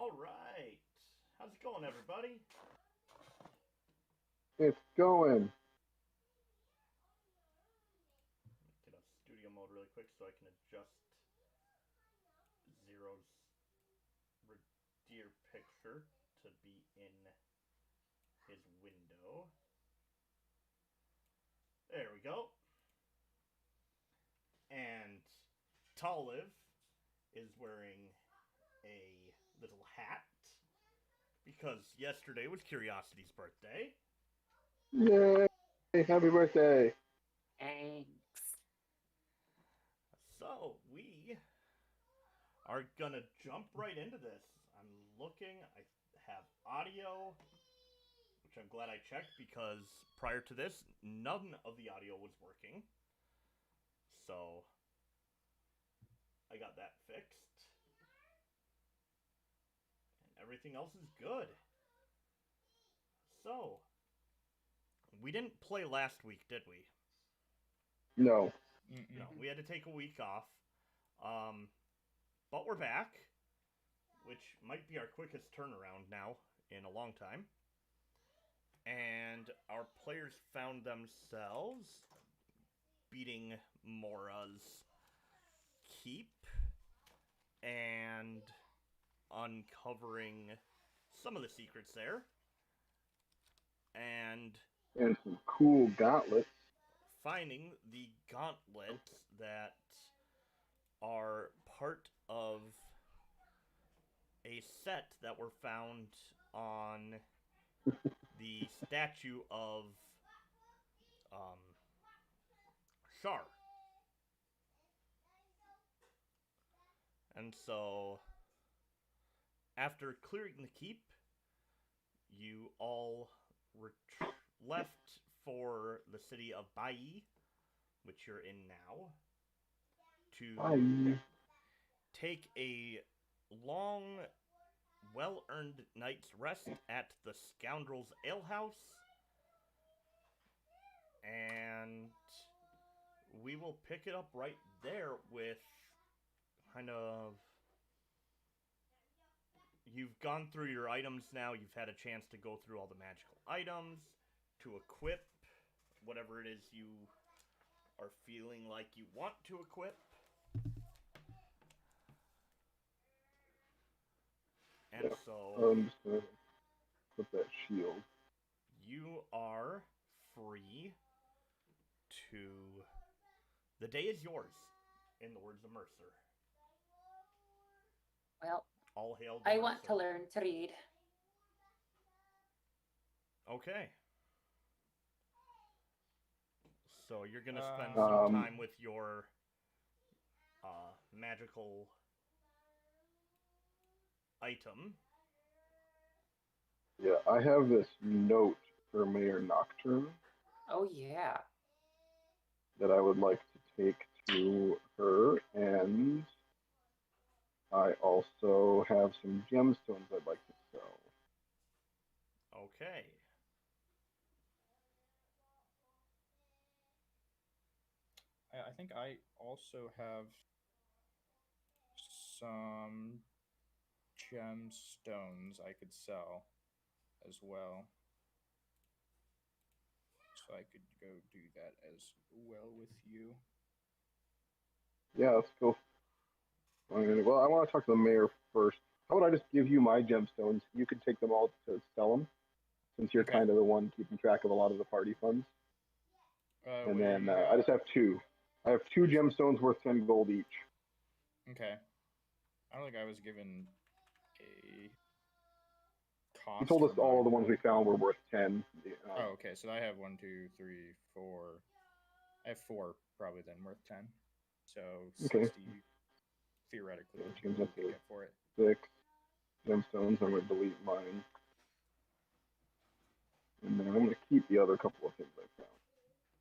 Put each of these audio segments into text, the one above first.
All right. How's it going, everybody? It's going. Get a studio mode really quick so I can adjust Zero's Ridire picture to be in his window. There we go. And Talamh is wearing a little hat because yesterday was Curiosity's birthday. Yay! Happy birthday! Thanks. So we are gonna jump right into this. I'm looking, I have audio, which I'm glad I checked because prior to this, none of the audio was working. So I got that fixed. And everything else is good. So, we didn't play last week, did we? No. No, we had to take a week off. But we're back, which might be our quickest turnaround now in a long time. And our players found themselves beating Mora's keep and uncovering some of the secrets there. And some cool gauntlets. Finding the gauntlets that are part of a set that were found on the statue of Shar. And so, after clearing the keep, you all left for the city of Bighy, which you're in now, to take a long, well-earned night's rest at the Scoundrel's Alehouse. And we will pick it up right there with kind of... You've gone through your items now. You've had a chance to go through all the magical items, to equip whatever it is you are feeling like you want to equip. And so... I'm just going to put that shield. You are free to... The day is yours, in the words of Mercer. Well, all hail I Mercer. want to learn to read. Okay. So you're going to spend some time with your magical item. Yeah, I have this note for Mayor Nocturne. Oh, yeah. That I would like to take to her, and I also have some gemstones I'd like to sell. Okay. I think I also have some gemstones I could sell as well. So I could go do that as well with you. Yeah, let's go. Well, I want to talk to the mayor first. How about I just give you my gemstones? You can take them all to sell them, since you're kind of the one keeping track of a lot of the party funds. And then I just have two. I have two gemstones worth 10 gold each. Okay. I don't think I was given a cost. He told us all of the ones we found were worth 10. Oh, okay. So I have 1, 2, 3, 4. I have 4 probably then worth 10. So 60 theoretically you could get for it. 6 gemstones. I'm going to delete mine. And then I'm going to keep the other couple of things I found.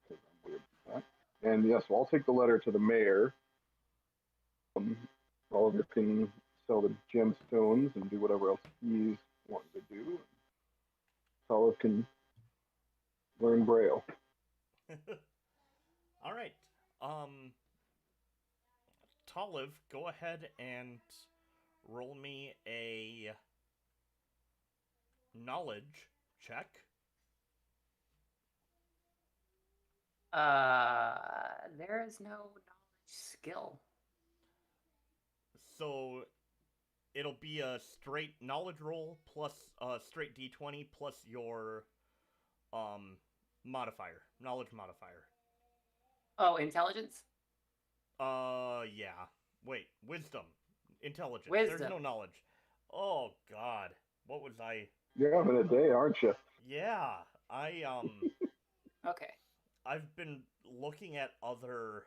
Because I'm weird with that. And yes, I'll take the letter to the mayor. Oliver can sell the gemstones and do whatever else he's wanting to do. Oliver can learn Braille. All right. Talamh, go ahead and roll me a knowledge check. There is no knowledge skill. So it'll be a straight knowledge roll plus a straight d20 plus your modifier, knowledge modifier. Oh, intelligence? Yeah. Wait, wisdom, intelligence. Wisdom. There's no knowledge. Oh God, what was I? You're having a day, aren't you? Yeah, Okay. I've been looking at other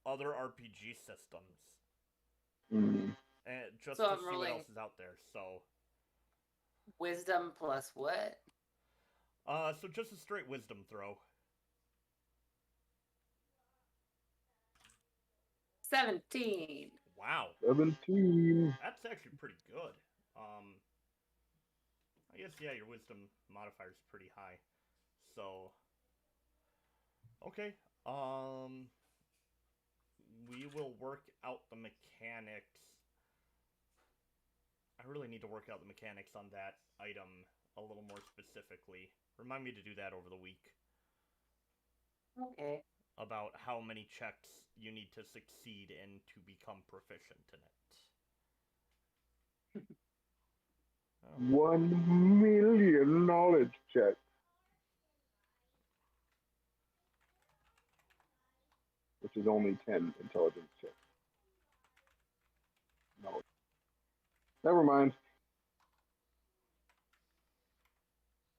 RPG systems, Mm. and just So to I'm see rolling- what else is out there. So, Wisdom plus what? so just a straight wisdom throw. 17. Wow, 17. that's actually pretty good. I guess yeah, your wisdom modifier is pretty high. So, okay. We will work out the mechanics. I really need to work out the mechanics on that item a little more specifically. Remind me to do that over the week. Okay. About how many checks you need to succeed in to become proficient in it. Oh. 1 million knowledge checks. Which is only 10 intelligence checks. No. Never mind.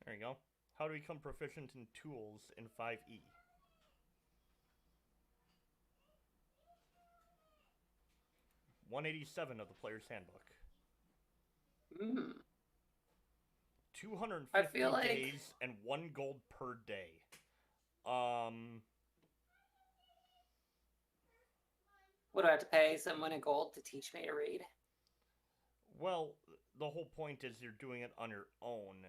There you go. How to become proficient in tools in 5e. $187 of the player's handbook. 250 I feel like- days and 1 gold per day. What do I have to pay someone in gold to teach me to read? Well, the whole point is you're doing it on your own.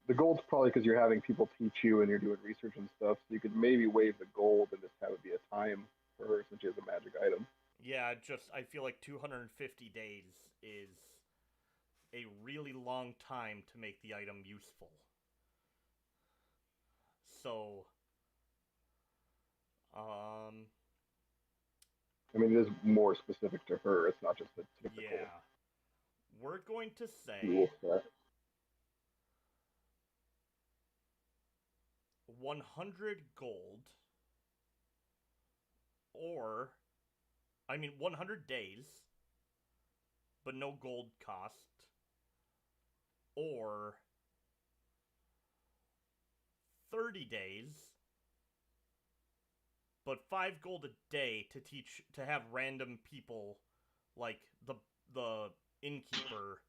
The gold's probably because you're having people teach you and you're doing research and stuff, so you could maybe waive the gold and just have it be a time for her since she has a magic item. Yeah, I feel like 250 days is a really long time to make the item useful. So, I mean, it is more specific to her. It's not just a typical yeah. We're going to rule say set. 100 gold, or, 100 days, but no gold cost, or 30 days, but 5 gold a day to have random people, like the innkeeper,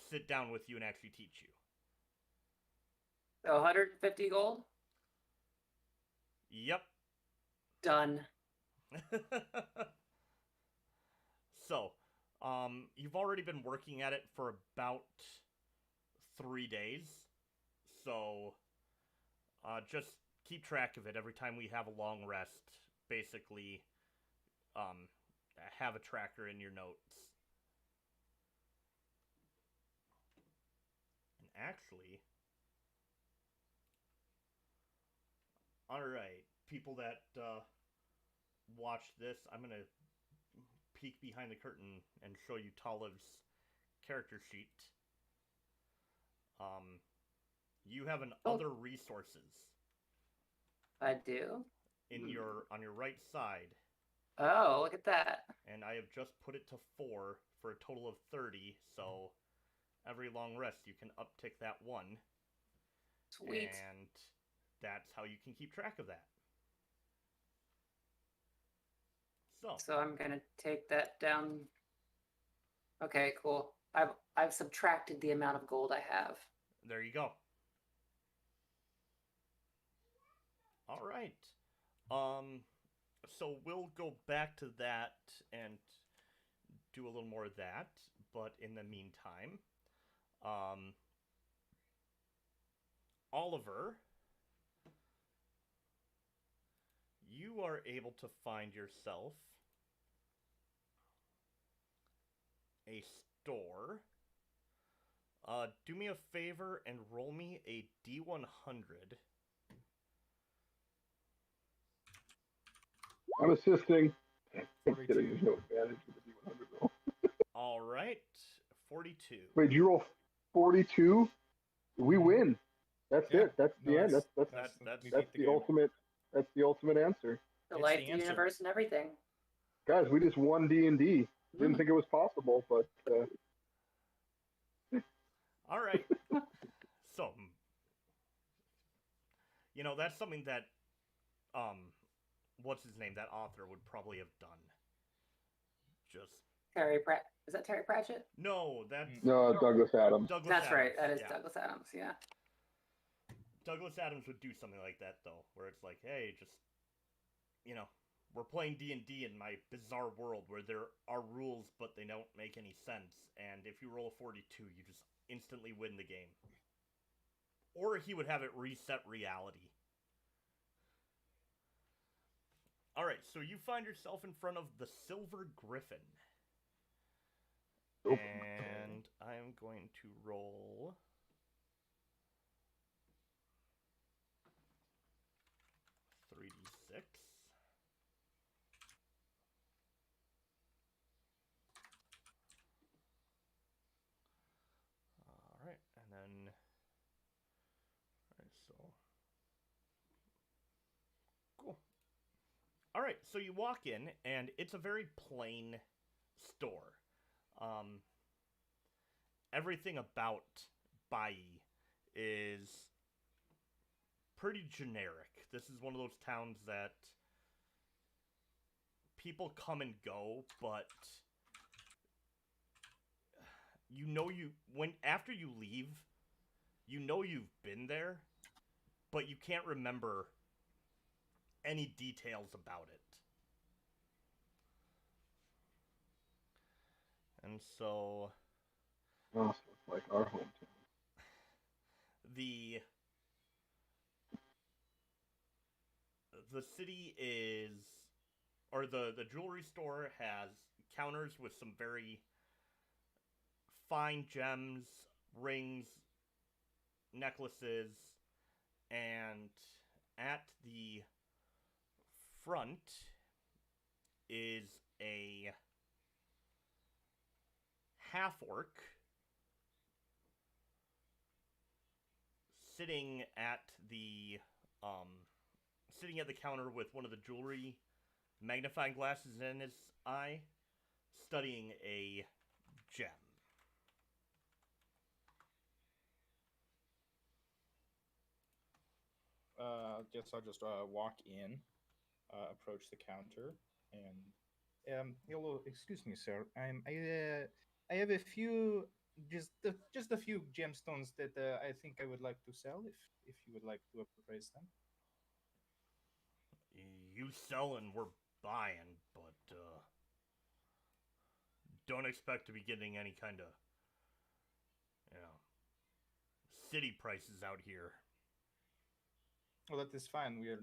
sit down with you and actually teach you. So 150 gold? Yep. Done. So, you've already been working at it for about 3 days. So, just keep track of it every time we have a long rest. Basically, have a tracker in your notes. And actually, alright, people that watch this, I'm going to peek behind the curtain and show you Talamh's character sheet. You have an other resources I do? on your right side. Oh, look at that. And I have just put it to 4 for a total of 30, so every long rest you can uptick that 1. Sweet. And that's how you can keep track of that. So I'm gonna take that down. Okay, cool. I've subtracted the amount of gold I have. There you go. All right. So we'll go back to that and do a little more of that, but in the meantime, Oliver, you are able to find yourself a store. Do me a favor and roll me a D100. I'm assisting. I'm kidding. There's no advantage to the D100 roll. All right, 42. Wait, did you roll 42? We win. That's it. That's the end. That's the ultimate. That's the ultimate answer. The light, the universe, and everything. Guys, we just won D&D. Didn't think it was possible, but. All right. So, that's something that, what's his name? That author would probably have done. Just. Is that Terry Pratchett? No, that's. No, Douglas Adams. That's right. That is Douglas Adams, yeah. Douglas Adams would do something like that, though, where it's like, hey, just, we're playing D&D in my bizarre world where there are rules, but they don't make any sense. And if you roll a 42, you just instantly win the game. Or he would have it reset reality. Alright, so you find yourself in front of the Silver Griffin. And I'm going to roll... $3d6. Alright, and then... Alright, so... Cool. Alright, so you walk in, and it's a very plain store. Everything about Bighy is pretty generic. This is one of those towns that people come and go, but after you leave, you've been there, but you can't remember any details about it. And so... Oh, so it's like our hometown. The city is... Or the jewelry store has counters with some very fine gems, rings, necklaces, and at the front is a half-orc sitting at the counter with one of the jewelry magnifying glasses in his eye, studying a gem. I'll just walk in, approach the counter, and hello, excuse me, sir. I have a few, just a few gemstones that I think I would like to sell. If you would like to appraise them. You selling, we're buying, but don't expect to be getting any kind of, city prices out here. Well, that is fine. We are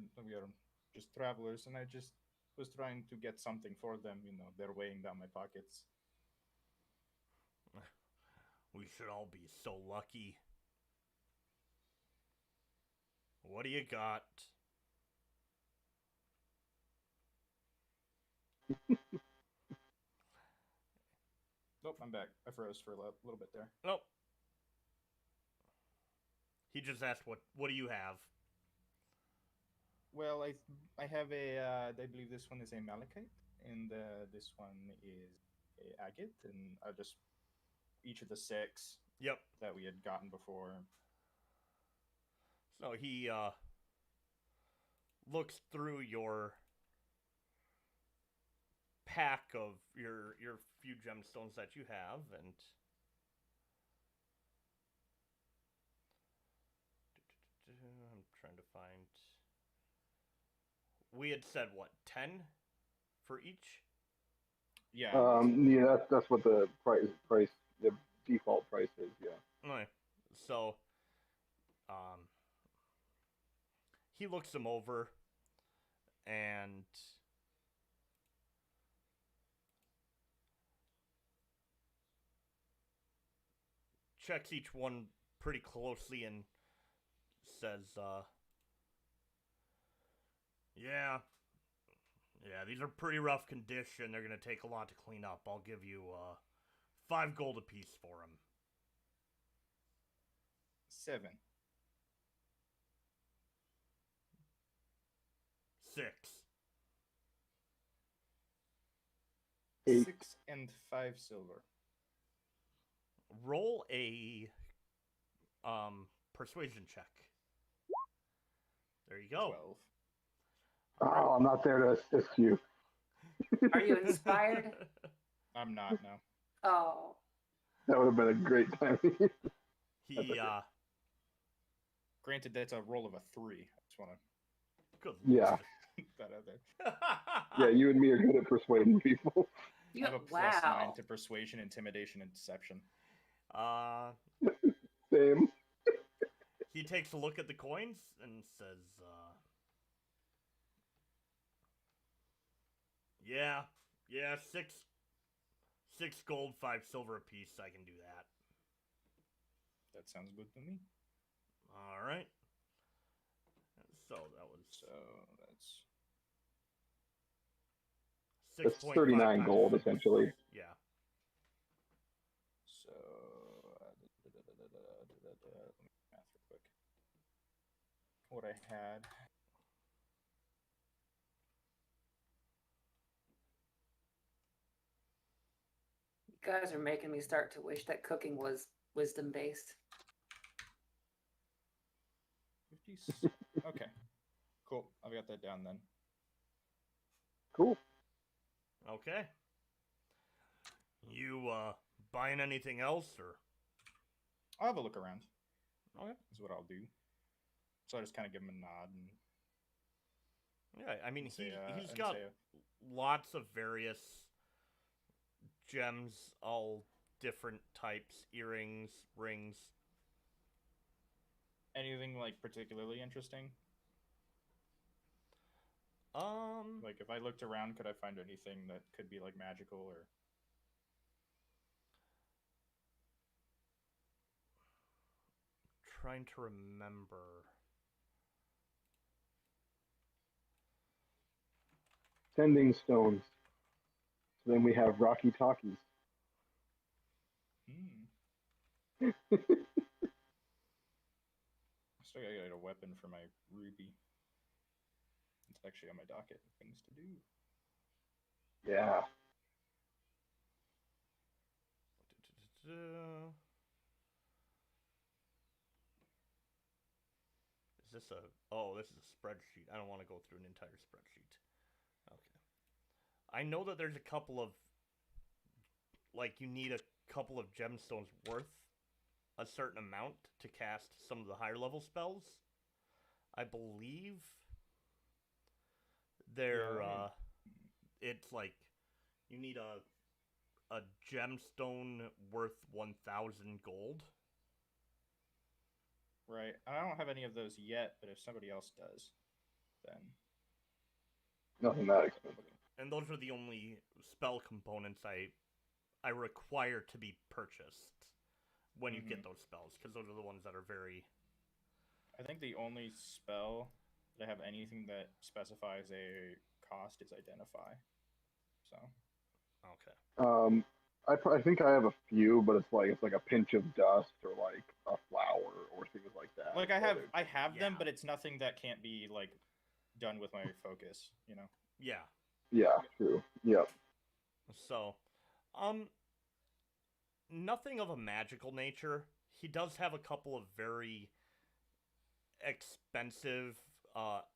just travelers, and I just was trying to get something for them. They're weighing down my pockets. We should all be so lucky. What do you got? Nope, I'm back. I froze for a little bit there. Nope. He just asked, what do you have? Well, I have I believe this one is a malachite, and this one is a agate, and I'll just each of the 6 that we had gotten before. So he looks through your pack of your few gemstones that you have, and I'm trying to find... We had said, 10 for each? Yeah. Yeah, that's what the price, the default price is, yeah. Okay. So, he looks them over, and checks each one pretty closely and says, yeah, these are pretty rough condition. They're gonna take a lot to clean up. I'll give you, 5 gold apiece for them. 7. 6. 8. 6 and 5 silver. Roll a, persuasion check. There you go. 12. Oh, I'm not there to assist you. Are you inspired? I'm not, no. Oh. That would have been a great time. He, Granted, that's a roll of a 3. I just want to good Yeah. put that out there. Yeah, you and me are good at persuading people. You, I have a +9 wow. to persuasion, intimidation, and deception. Same. He takes a look at the coins and says, yeah, 6 gold, 5 silver apiece. I can do that. That sounds good to me. All right. So that was that's 6. That's 39 gold, essentially. Yeah. So let me math real quick. What I had. You guys are making me start to wish that cooking was wisdom based. 50. Okay. Cool. I've got that down then. Cool. Okay. You buying anything else or? I'll have a look around. Okay. Is what I'll do. So I just kind of give him a nod and. Yeah, I mean Say, he's got lots of various gems, all different types, earrings, rings. Anything like particularly interesting? Like if I looked around, could I find anything that could be like magical or? Trying to remember. Sending stones. So then we have Rocky Talkies. Still gotta get a weapon for my ruby. It's actually on my docket. Things to do. Yeah. Is this a... Oh, this is a spreadsheet. I don't want to go through an entire spreadsheet. Okay. I know that there's a couple of... Like, you need a couple of gemstones worth a certain amount to cast some of the higher level spells. I believe they're, it's like, you need a gemstone worth 1,000 gold. Right. I don't have any of those yet, but if somebody else does, then... Nothing that expensive. And those are the only spell components I require to be purchased when you get those spells, because those are the ones that are very... I think the only spell that I have anything that specifies a cost is Identify. So... Okay. I think I have a few, but it's like a pinch of dust or like a flower or things like that. Like I have them, but it's nothing that can't be like done with my focus, you know. Yeah. Yeah, true. Yep. So, nothing of a magical nature. He does have a couple of very expensive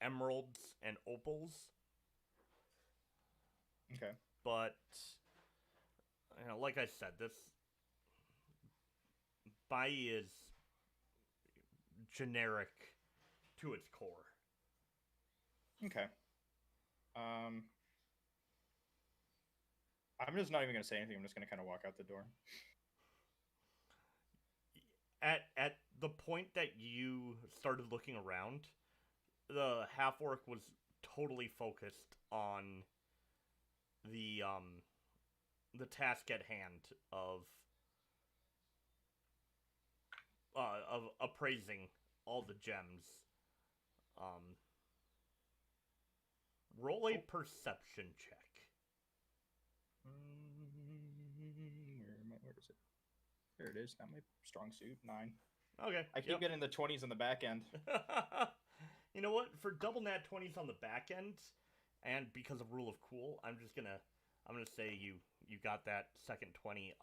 emeralds and opals. Okay. But, you know, like I said, this Bighy is generic to its core. Okay. I'm just not even gonna say anything. I'm just gonna kind of walk out the door. At the point that you started looking around, the half-orc was totally focused on the task at hand of of appraising all the gems. Roll a perception check. Where is it? There it is. Not my strong suit. 9. Okay. I keep getting the 20s on the back end. You know what? For double nat 20s on the back end, and because of rule of cool, I'm gonna say you got that second 20.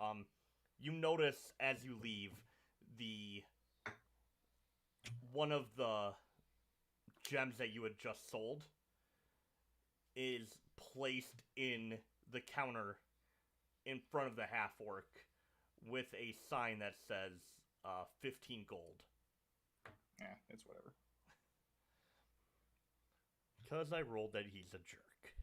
You notice as you leave one of the gems that you had just sold is placed in the counter in front of the half-orc with a sign that says 15 gold. Yeah, it's whatever. Because I rolled that he's a jerk.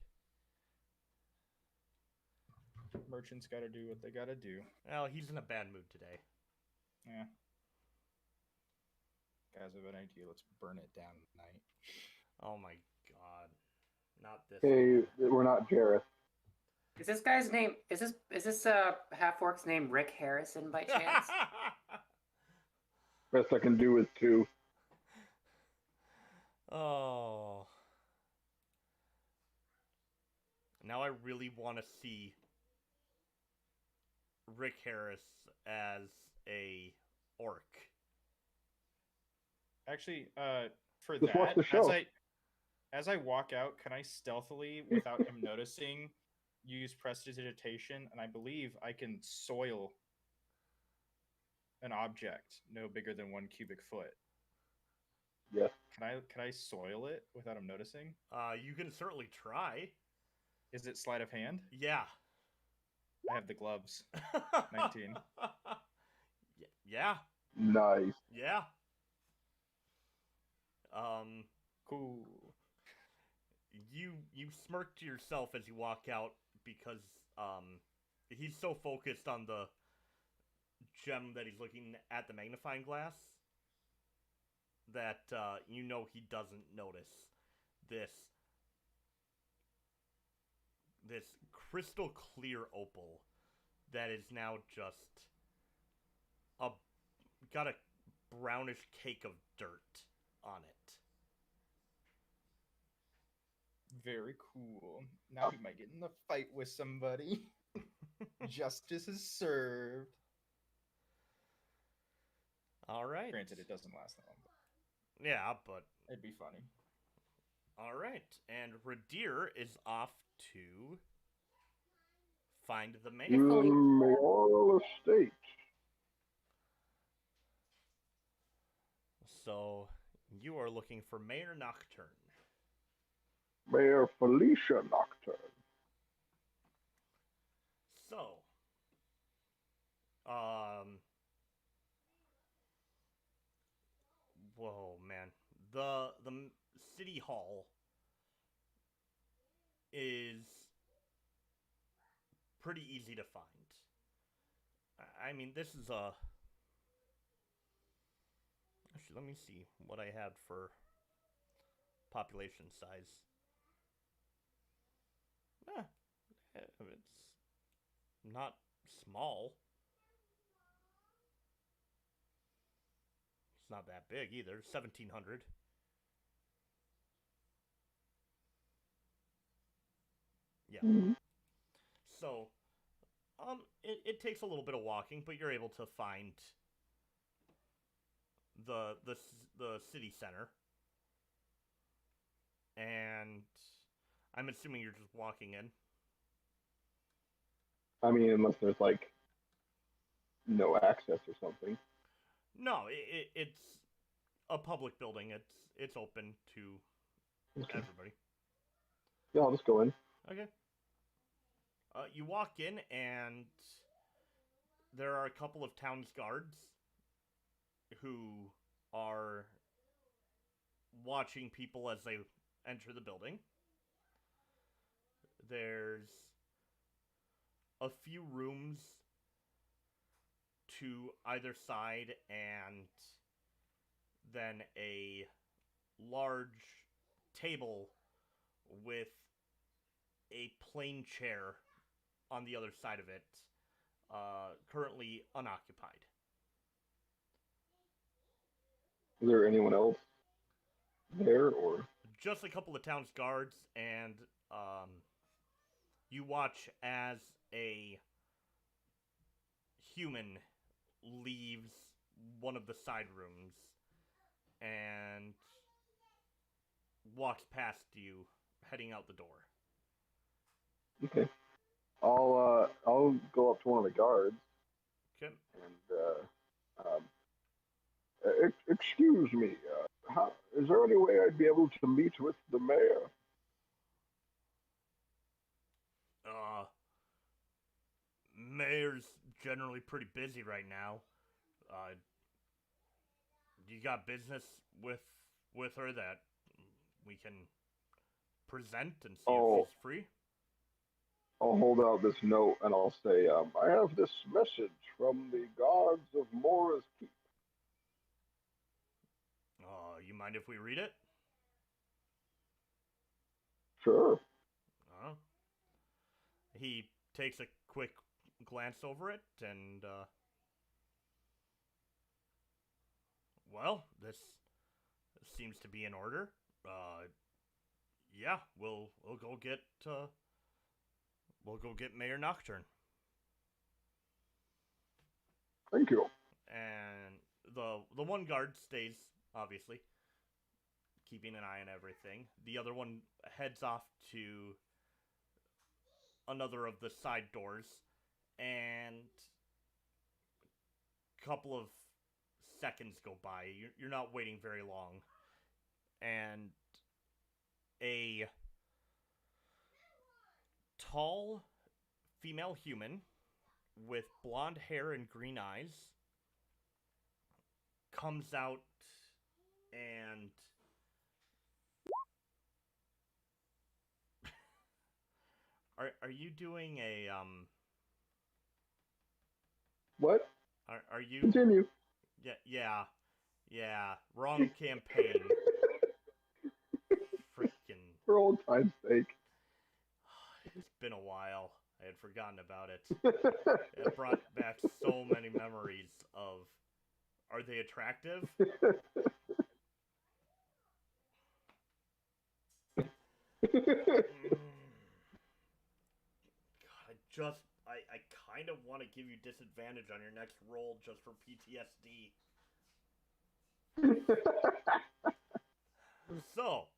Merchants gotta do what they gotta do. Well, he's in a bad mood today. Yeah. Guys have an idea. Let's burn it down tonight. Oh my god. Not this. Hey, we're not Jareth. Is this guy's name? Is this half orc's name Rick Harrison by chance? Best I can do is 2. Oh. Now I really want to see Rick Harris as a orc. Actually, for Just watch that, the show. as I walk out, can I stealthily, without him noticing, use prestidigitation, and I believe I can soil an object no bigger than 1 cubic foot. Yes. Can I soil it without him noticing? You can certainly try. Is it sleight of hand? Yeah. I have the gloves. 19. Yeah. Nice. Yeah. Cool. You smirk to yourself as you walk out because he's so focused on the gem that he's looking at the magnifying glass that you know he doesn't notice this crystal clear opal that is now just got a brownish cake of dirt on it. Very cool. Now we might get in a fight with somebody. Justice is served. All right. Granted, it doesn't last that long. But yeah, but it'd be funny. All right, and Ridire is off to find the mayor. Mayoral estate. So you are looking for Mayor Nocturne. Mayor Felicia Nocturne. So, whoa, man. The city hall is pretty easy to find. I mean, this is a... Actually, let me see what I had for population size. It's not small. It's not that big either. 1,700. Yeah. Mm-hmm. So, it takes a little bit of walking, but you're able to find the city center. And I'm assuming you're just walking in. I mean, unless there's like no access or something. No, it's a public building. It's open to everybody. Yeah, I'll just go in. Okay. You walk in, and there are a couple of town's guards who are watching people as they enter the building. There's a few rooms to either side, and then a large table with a plain chair on the other side of it, currently unoccupied. Is there anyone else there, or? Just a couple of town's guards, and you watch as a human leaves one of the side rooms and walks past you, heading out the door. Okay. I'll go up to one of the guards. Okay. And excuse me. Is there any way I'd be able to meet with the mayor? Mayor's generally pretty busy right now. You got business with her that we can present and see if she's free? I'll hold out this note and I'll say, I have this message from the guards of Mora's Keep. You mind if we read it? Sure. He takes a quick glance over it and, well, this seems to be in order. Yeah, we'll go get Mayor Nocturne. Thank you. And the one guard stays, obviously, keeping an eye on everything. The other one heads off to another of the side doors, and a couple of seconds go by. You're not waiting very long, and a tall female human with blonde hair and green eyes comes out and are you doing a What? Are you Continue? Yeah, wrong campaign. Freaking For old time's sake. It's been a while. I had forgotten about it. It brought back so many memories of, are they attractive? God, I kind of want to give you disadvantage on your next roll just for PTSD. So,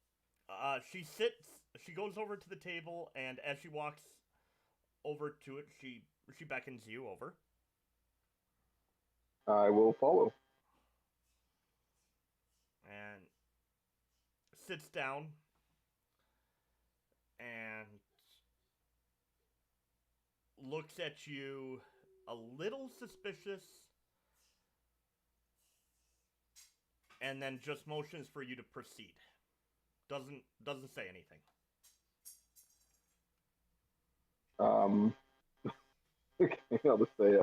she goes over to the table, and as she walks over to it, she beckons you over. I will follow. And sits down and looks at you a little suspicious, and then just motions for you to proceed. Doesn't say anything. Okay, I'll just say,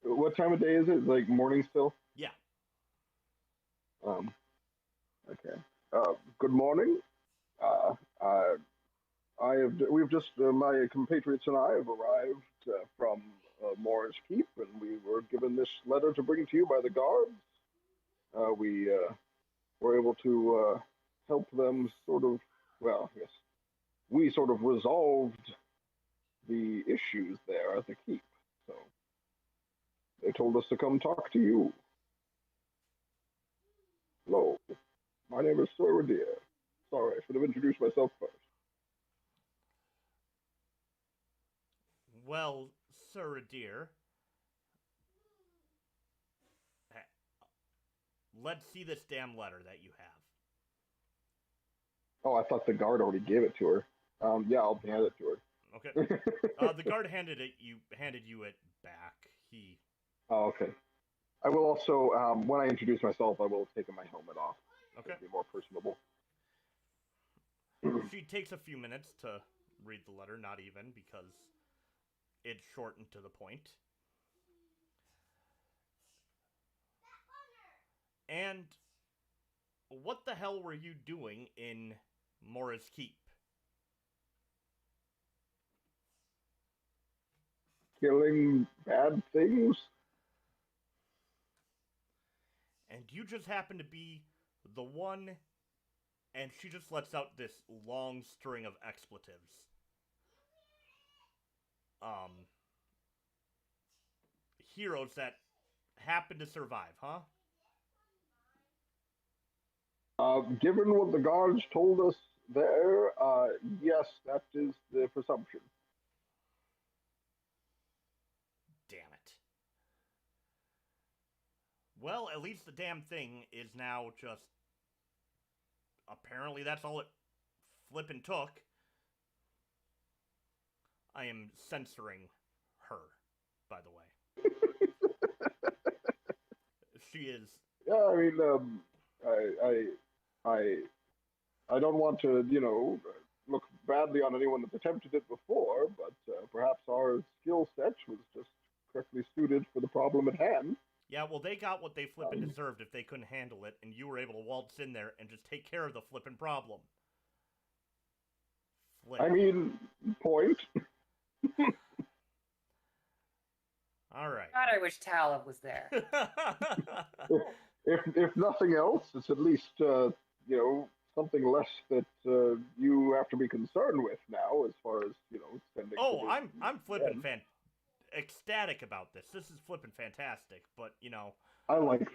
what time of day is it? Like morning still? Yeah. Okay. Good morning. We've just, my compatriots and I have arrived from Mora's Keep, and we were given this letter to bring to you by the guards. We were able to help them sort of, well, yes, we sort of resolved the issues there at the keep. So they told us to come talk to you. Hello, my name is Ser Ridire. Sorry, I should have introduced myself first. Well, Ser Ridire, let's see this damn letter that you have. Oh, I thought the guard already gave it to her. Yeah, I'll hand it to her. Okay. The guard handed you it back. Oh, okay. I will also, when I introduce myself, I will have taken my helmet off. Okay. To be more personable. She takes a few minutes to read the letter, not even, because it's shortened to the point. And what the hell were you doing in Mora's Keep? Killing bad things. And and you just happen to be the one, and she just lets out this long string of expletives. Heroes that happen to survive, huh? Given what the guards told us there, yes, that is the presumption. Damn it. Well, at least the damn thing is now just... Apparently that's all it flippin' took. I am censoring her, by the way. She is... Yeah, I mean, I don't want to, look badly on anyone that's attempted it before, but perhaps our skill set was just correctly suited for the problem at hand. Yeah, well, they got what they flippin' deserved if they couldn't handle it, and you were able to waltz in there and just take care of the flippin' problem. Flip. I mean, point. All right. God, I wish Talamh was there. If nothing else, it's at least something less that you have to be concerned with now, as far as sending. Oh, I'm flippin' ecstatic about this. This is flippin' fantastic, but I like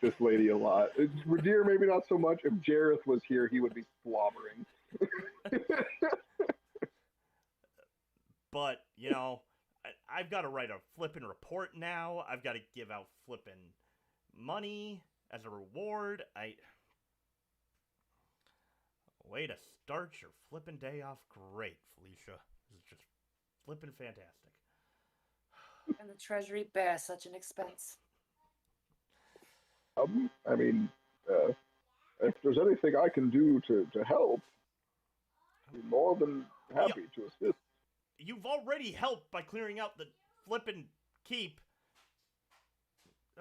this lady a lot. Ridire maybe not so much. If Jareth was here, he would be slobbering. But I've got to write a flippin' report now. I've got to give out flippin' money as a reward. Way to start your flippin' day off great, Felicia. This is just flippin' fantastic. And the treasury bears such an expense. I mean, if there's anything I can do to help, I'd be more than happy to assist. You've already helped by clearing out the flippin' keep.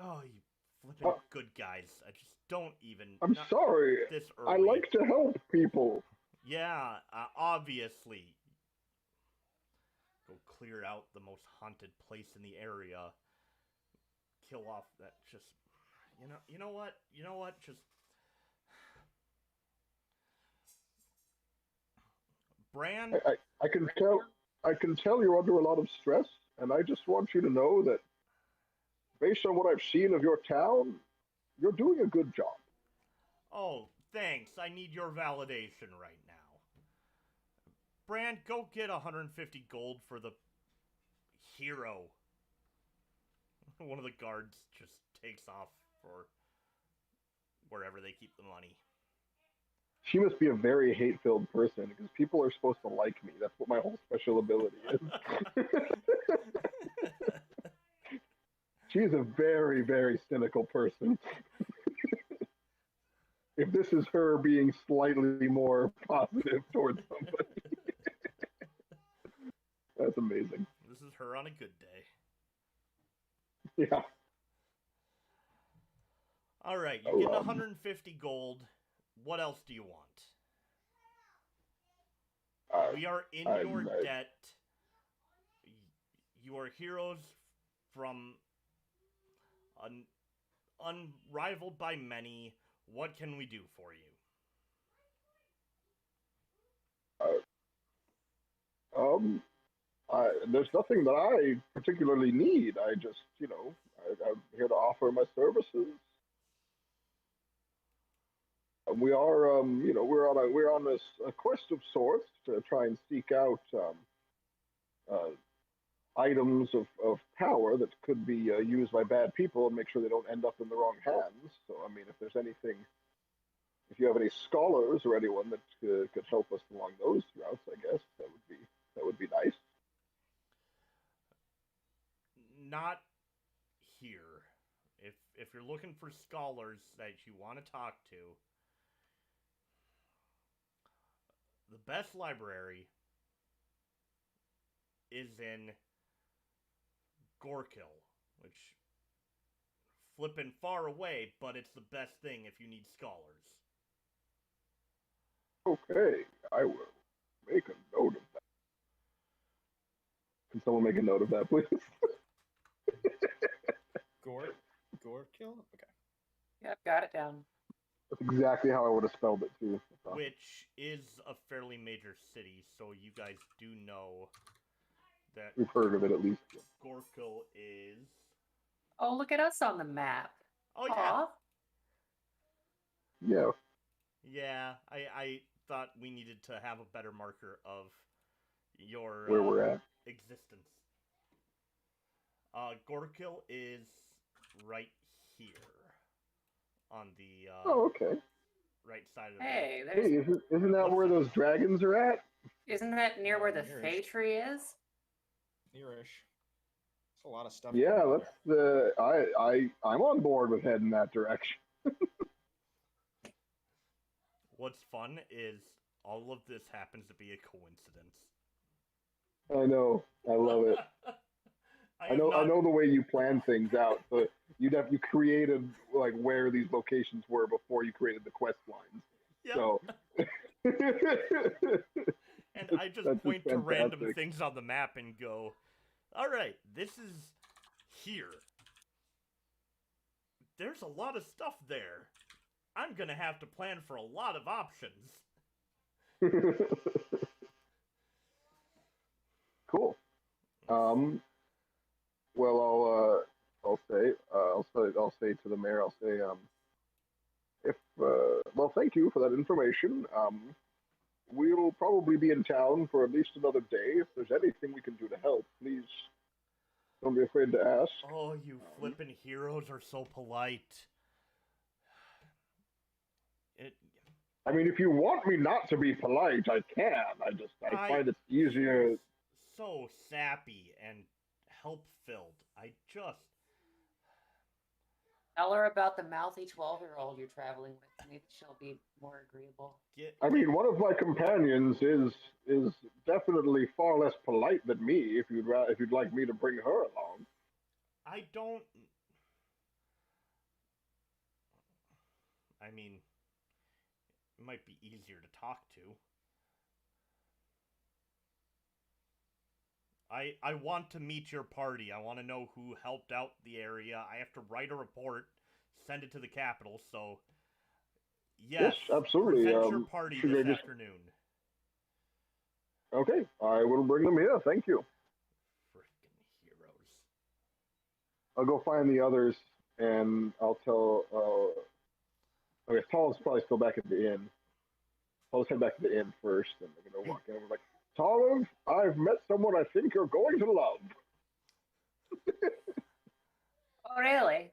Oh, you flippin' good guys. I just don't even... I'm sorry. This early. I like to help people. Yeah, obviously. Go clear out the most haunted place in the area. Kill off that just... You know what? Just... Bran? I can tell you're under a lot of stress, and I just want you to know that based on what I've seen of your town, you're doing a good job. Oh, thanks. I need your validation right now. Bran, go get 150 gold for the hero. One of the guards just takes off for wherever they keep the money. She must be a very hate-filled person, because people are supposed to like me. That's what my whole special ability is. She's a very, very cynical person. If this is her being slightly more positive towards somebody. That's amazing. This is her on a good day. Yeah. Alright, you get 150 gold. What else do you want? We are in your debt. You are heroes from unrivaled by many. What can we do for you? There's nothing that I particularly need. I just, I'm here to offer my services. We are, we're on a quest of sorts to try and seek out items of power that could be used by bad people and make sure they don't end up in the wrong hands. So, I mean, if there's anything, if you have any scholars or anyone that could help us along those routes, I guess that would be nice. Not here. If you're looking for scholars that you want to talk to, the best library is in Gorkill, which flippin' far away, but it's the best thing if you need scholars. Okay, I will make a note of that. Can someone make a note of that, please? Gore kill? Okay. Yep, got it down. That's exactly how I would have spelled it too. Which is a fairly major city, so you guys do know that We've heard of it at least. Gorkle is... Oh, look at us on the map. Oh, yeah. Aw. Yeah. Yeah, I thought we needed to have a better marker of your Where we're at. existence. Gorkil is right here on the Oh, okay. right side of Hey, Hey, isn't that where those dragons are at? Isn't that near where the Nearish. Fey tree is? Nearish. It's a lot of stuff. Yeah, going on let's. I'm on board with heading that direction. What's fun is all of this happens to be a coincidence. I know. I love it. I know the way you plan things out, but you created like where these locations were before you created the quest lines. Yep. So and I just point to random things on the map and go, all right, this is here. There's a lot of stuff there. I'm gonna have to plan for a lot of options. Cool. Well, I'll say to the mayor, well, thank you for that information. We'll probably be in town for at least another day. If there's anything we can do to help, please don't be afraid to ask. Oh, you flippin' heroes are so polite. I mean, if you want me not to be polite, I can. I find it easier. So sappy and help-filled. I just... Tell her about the mouthy 12-year-old you're traveling with. Maybe she'll be more agreeable. I mean, one of my companions is definitely far less polite than me. If you'd like me to bring her along. I don't... I mean, it might be easier to talk to. I want to meet your party. I want to know who helped out the area. I have to write a report, send it to the capital, so... Yes, absolutely. Present your party this afternoon. Okay, I will bring them here. Thank you. Freaking heroes. I'll go find the others, and I'll tell... okay, Tall's probably still back at the inn. I'll just head back to the inn first, and I'm going to walk in. I'm like, Talamh, I've met someone I think you're going to love. Oh, really?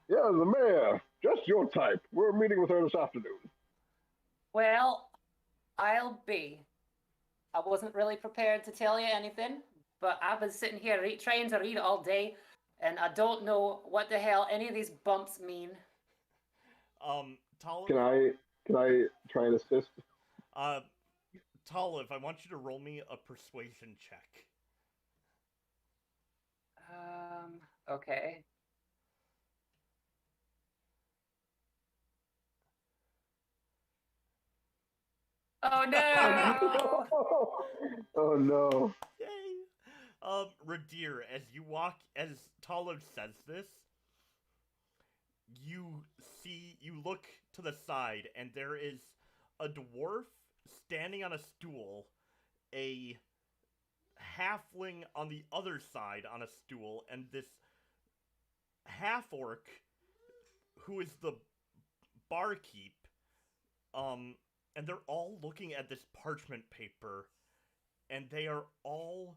Yeah, the mayor. Just your type. We're meeting with her this afternoon. Well, I'll be. I wasn't really prepared to tell you anything, but I've been sitting here trying to read all day, and I don't know what the hell any of these bumps mean. Talamh... Can I try and assist? Talamh, I want you to roll me a persuasion check. Okay. Oh no! Oh no. Yay! Ridire, as Talamh says this, you look to the side, and there is a dwarf standing on a stool, a halfling on the other side on a stool, and this half-orc, who is the barkeep, and they're all looking at this parchment paper, and they are all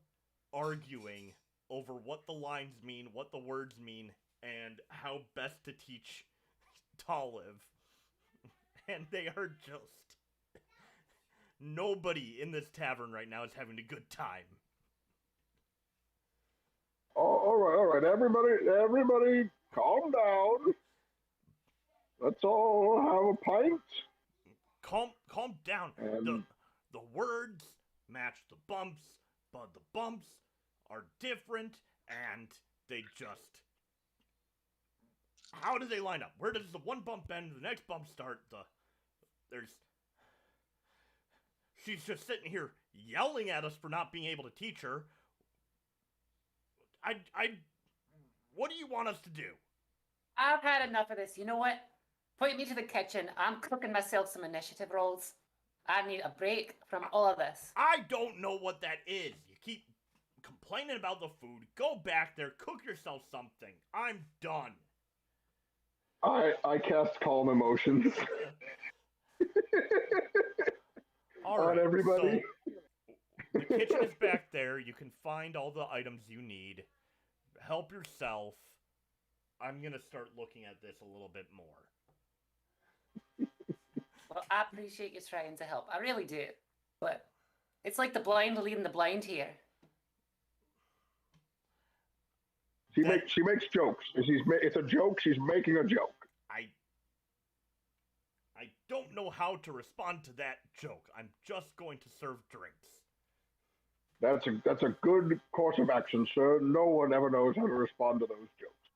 arguing over what the lines mean, what the words mean, and how best to teach Talamh. And they are just... Nobody in this tavern right now is having a good time. All right, everybody, calm down. Let's all have a pint. Calm down. The words match the bumps, but the bumps are different, and they just... How do they line up? Where does the one bump end, the next bump start? She's just sitting here yelling at us for not being able to teach her. What do you want us to do? I've had enough of this. You know what? Point me to the kitchen. I'm cooking myself some initiative rolls. I need a break from all of this. I don't know what that is. You keep complaining about the food. Go back there, cook yourself something. I'm done. I cast Calm Emotions All on right, everybody. so the kitchen is back there. You can find all the items you need. Help yourself. I'm gonna start looking at this a little bit more. Well, I appreciate you trying to help. I really do. But it's like the blind leading the blind here. She makes jokes. It's a joke. She's making a joke. I don't know how to respond to that joke. I'm just going to serve drinks. That's a good course of action, sir. No one ever knows how to respond to those jokes.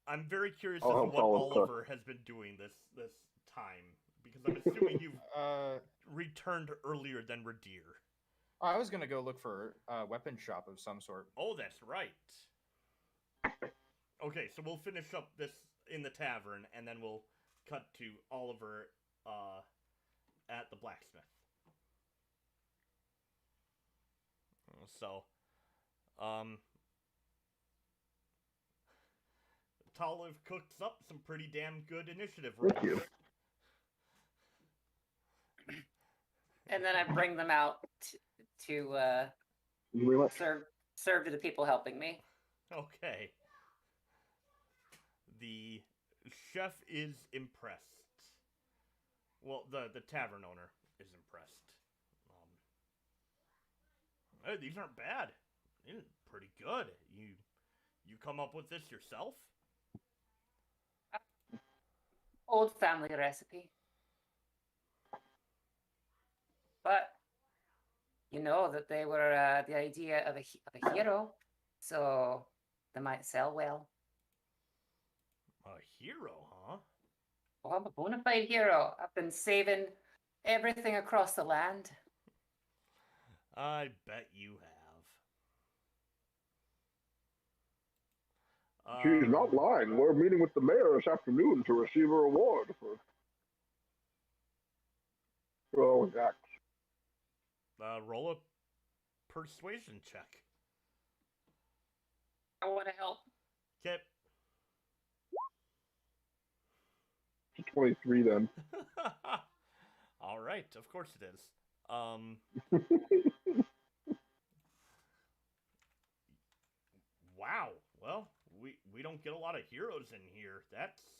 I'm very curious I'll as to help what Oliver cook. Oliver has been doing this time, because I'm assuming you've returned earlier than Ridire. I was gonna go look for a weapon shop of some sort. Oh, that's right. Okay, so we'll finish up this in the tavern, and then we'll cut to Oliver at the blacksmith. So, Talamh cooks up some pretty damn good initiative rolls. Thank you. And then I bring them out to serve to the people helping me. Okay. The chef is impressed. Well, the tavern owner is impressed. Hey, these aren't bad. They're pretty good. You come up with this yourself? Old family recipe. But you know that they were the idea of a hero, so they might sell well. A hero, huh? Oh, I'm a bona fide hero. I've been saving everything across the land. I bet you have. She's not lying. We're meeting with the mayor this afternoon to receive a reward for all his acts. Roll a persuasion check. I want to help. Okay. 23 then. All right, of course it is. Wow. Well, we don't get a lot of heroes in here. That's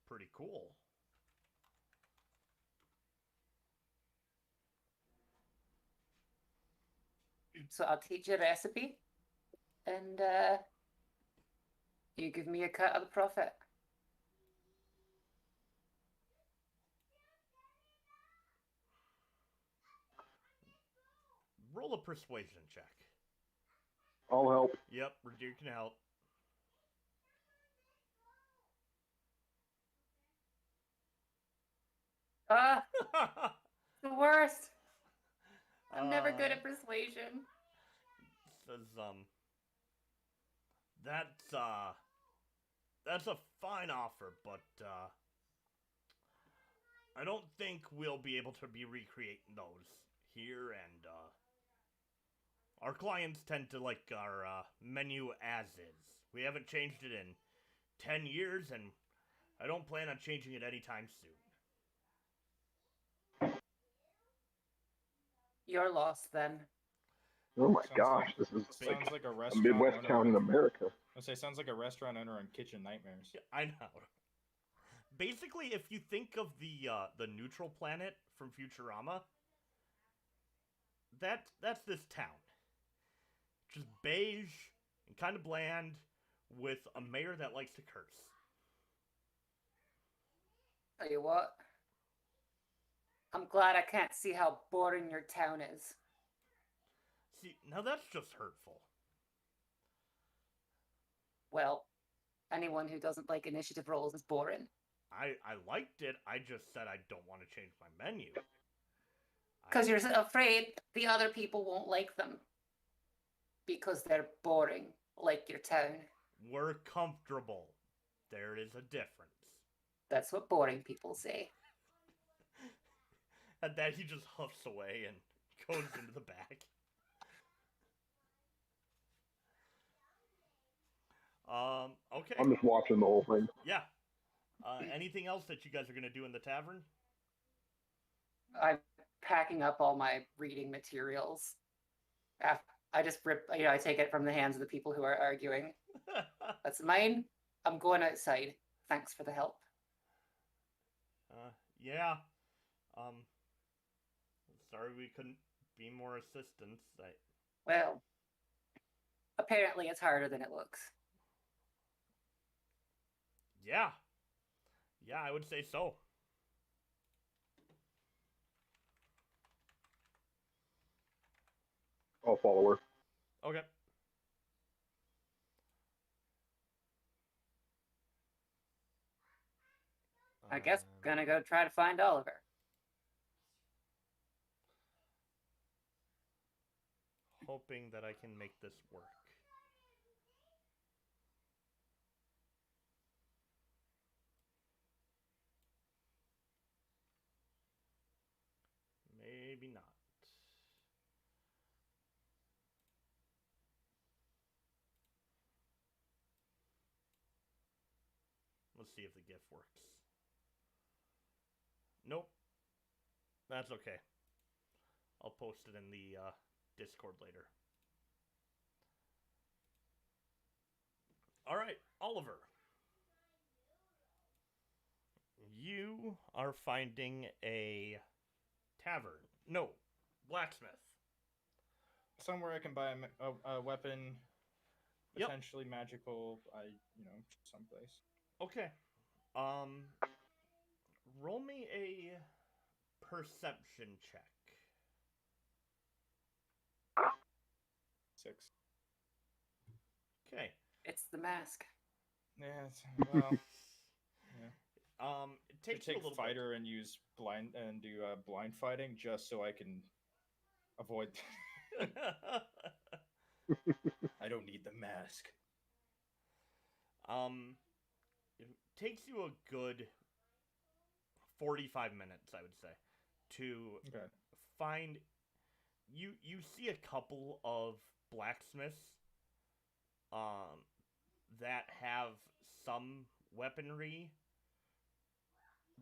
pretty cool. So I'll teach you a recipe, and you give me a cut of the profit. Roll a persuasion check. I'll help. Yep, Ridire can help. The worst. I'm never good at persuasion. Says that's a fine offer, but I don't think we'll be able to be recreating those here, and our clients tend to like our menu as is. We haven't changed it in 10 years, and I don't plan on changing it anytime soon. You're lost then. Oh my gosh, this is Sounds like a a restaurant. Midwest town in America. I say sounds like a restaurant owner on Kitchen Nightmares. Yeah, I know. Basically, if you think of the neutral planet from Futurama, that's this town. Just beige and kind of bland, with a mayor that likes to curse. Tell you what, I'm glad I can't see how boring your town is. See, now that's just hurtful. Well, anyone who doesn't like initiative rolls is boring. I liked it, I just said I don't want to change my menu. Because you're afraid the other people won't like them. because they're boring, like your town. We're comfortable. There is a difference. That's what boring people say. At that, he just huffs away and goes into the back. Okay. I'm just watching the whole thing. Yeah. Anything else that you guys are going to do in the tavern? I'm packing up all my reading materials. I just rip, I take it from the hands of the people who are arguing. That's mine. I'm going outside. Thanks for the help. Yeah. Sorry we couldn't be more assistance. Well, apparently it's harder than it looks. Yeah. Yeah, I would say so. I'll follow her. Okay. I guess gonna go try to find Oliver. Hoping that I can make this work. Maybe not. Let's see if the GIF works. Nope. That's okay. I'll post it in the Discord later. Alright, Oliver. You are finding a tavern. No, blacksmith. Somewhere I can buy a weapon, Yep. potentially magical. Someplace. Okay. Roll me a perception check. 6. Okay. It's the mask. Yeah. Well. It takes take you a little fighter and use blind and do blind fighting just so I can avoid. I don't need the mask. It takes you a good 45 minutes, I would say, to find. You see a couple of blacksmiths, that have some weaponry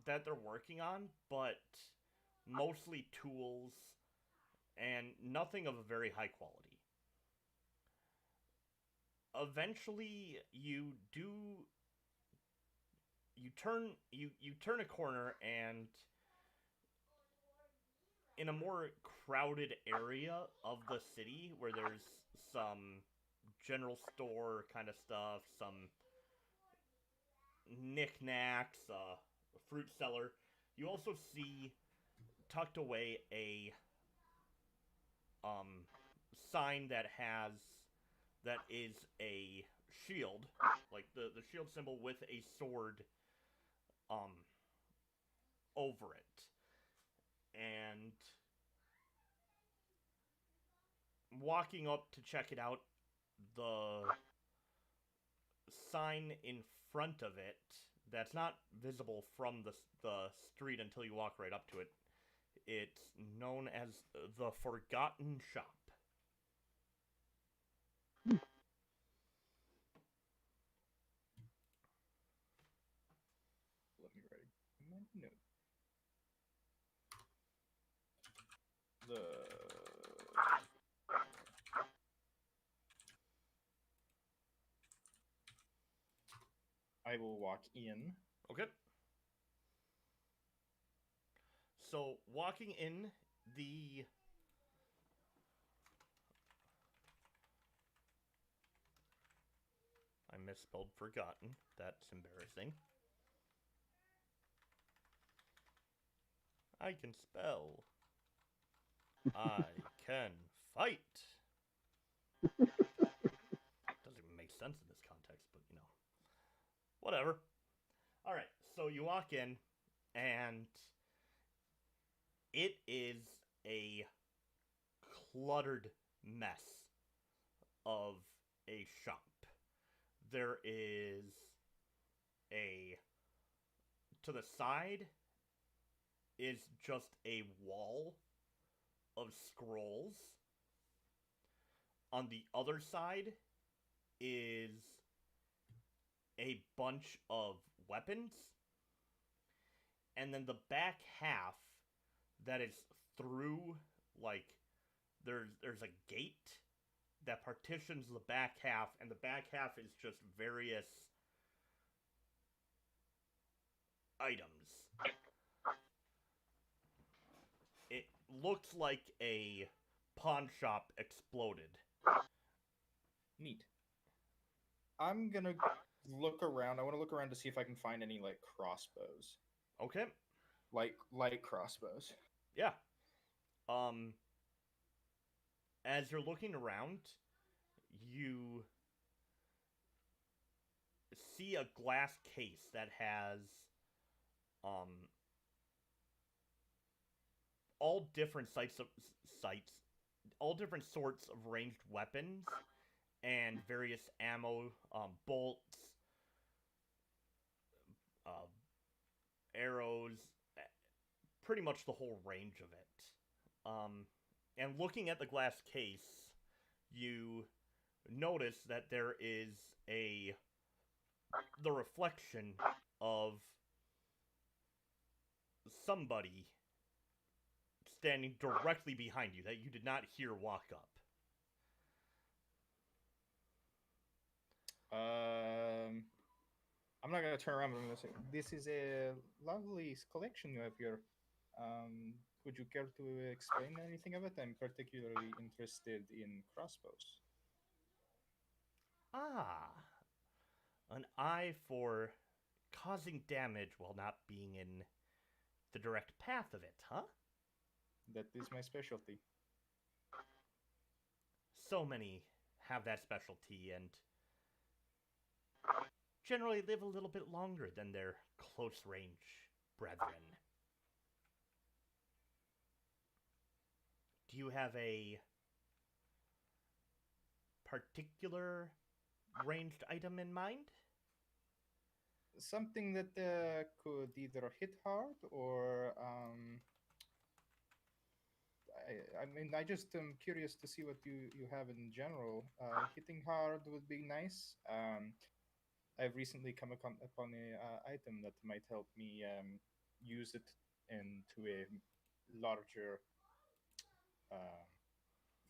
that they're working on, but mostly tools and nothing of a very high quality. Eventually, you turn a corner, and in a more crowded area of the city where there's some general store kind of stuff, some knickknacks, fruit cellar, you also see tucked away a sign that is a shield, like the shield symbol with a sword over it. And walking up to check it out, the sign in front of it that's not visible from the street until you walk right up to it, it's known as the Forgotten Shop. Let me write my note. I will walk in. Okay. So, walking in, I misspelled forgotten. That's embarrassing. I can spell. I can fight. Doesn't even make sense in this context, but whatever. Alright, so you walk in, and it is a cluttered mess of a shop. There is to the side is just a wall of scrolls. On the other side is a bunch of weapons. And then the back half that is through, like, there's a gate that partitions the back half, and the back half is just various items. It looks like a pawn shop exploded. Neat. I'm gonna look around. I want to look around to see if I can find any like crossbows. Okay. Like light crossbows. Yeah. As you're looking around, you see a glass case that has all different all different sorts of ranged weapons and various ammo, bolts, arrows, pretty much the whole range of it. And looking at the glass case, you notice that there is the reflection of somebody standing directly behind you that you did not hear walk up. I'm not gonna turn around. I'm gonna say, "This is a lovely collection you have here. Would you care to explain anything of it? I'm particularly interested in crossbows." Ah, an eye for causing damage while not being in the direct path of it, huh? That is my specialty. So many have that specialty and generally live a little bit longer than their close range brethren. Do you have a particular ranged item in mind? Something that could either hit hard or I mean, I just am curious to see what you have in general. Hitting hard would be nice. I've recently come upon a item that might help me use it into a larger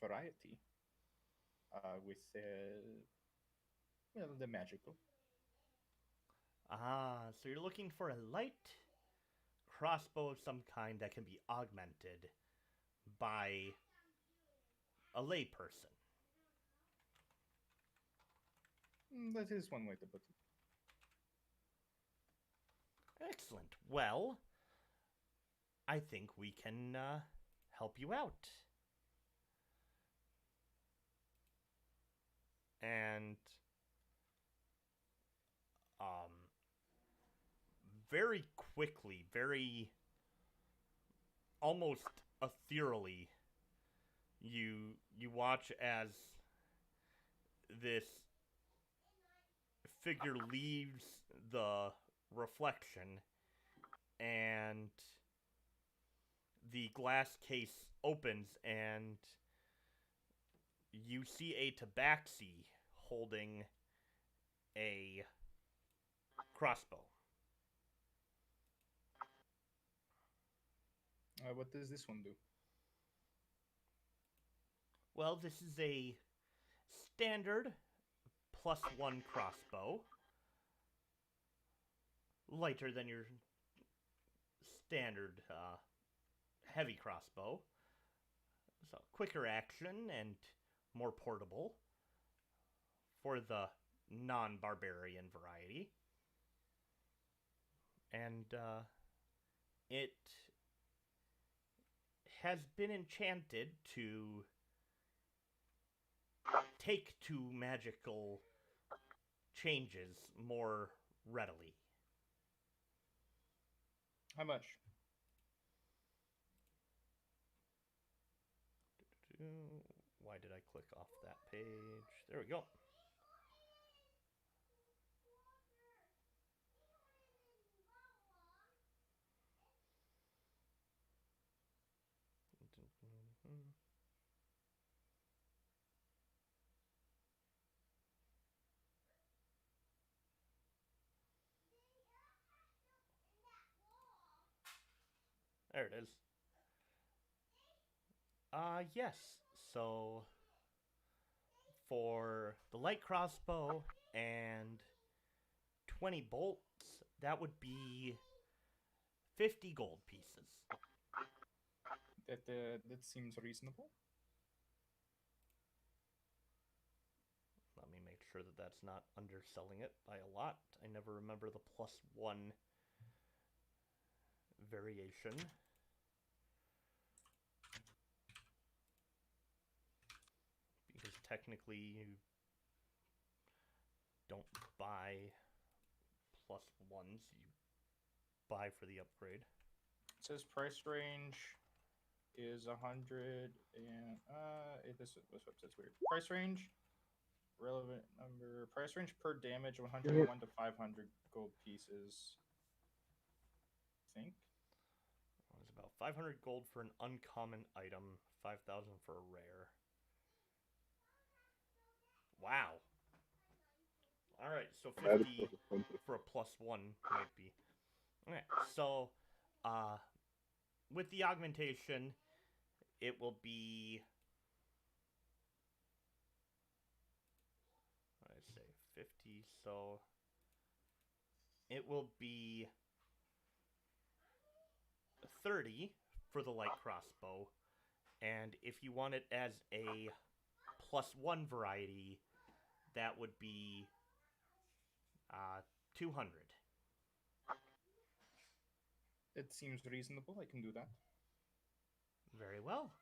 variety with well, the magical. Ah, so you're looking for a light crossbow of some kind that can be augmented by a layperson. That is one way to put it. Excellent. Well, I think we can help you out. And very quickly, very almost ethereally, you watch as this figure leaves the reflection and the glass case opens and you see a tabaxi holding a crossbow. What does this one do? Well, this is a standard +1 crossbow. Lighter than your standard heavy crossbow. So quicker action and more portable for the non-barbarian variety. And it has been enchanted to take to magical changes more readily. How much? Why did I click off that page? There we go. There it is. Yes. So, for the light crossbow and 20 bolts, that would be 50 gold pieces. That seems reasonable. Let me make sure that that's not underselling it by a lot. I never remember the +1 variation. Because technically you don't buy +1s, you buy for the upgrade. It says price range is 100 and this website's weird. Price range, relevant number, price range per damage 101 to 500 gold pieces. I think. It's about 500 gold for an uncommon item, 5,000 for a rare. Wow. All right, so 50 for a +1 might be. Okay, so with the augmentation, it will be, I say 50, so it will be 30 for the light crossbow, and if you want it as a +1 variety, that would be 200. It seems reasonable. I can do that. Very well.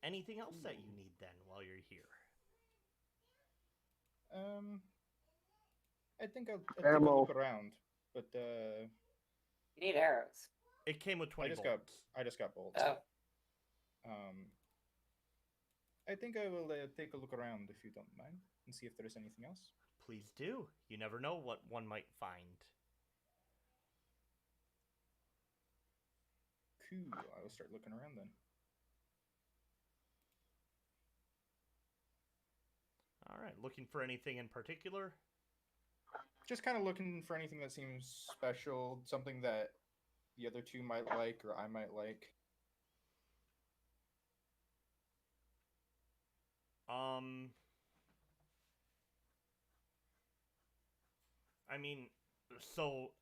Anything else that you need then while you're here? I think I'll take a look around, but You need arrows. It came with 20 bolts. I just got bolts. Oh. I think I will take a look around if you don't mind and see if there's anything else. Please do. You never know what one might find. Cool. I will start looking around then. All right. Looking for anything in particular? Just kind of looking for anything that seems special, something that the other two might like or I might like. I mean, so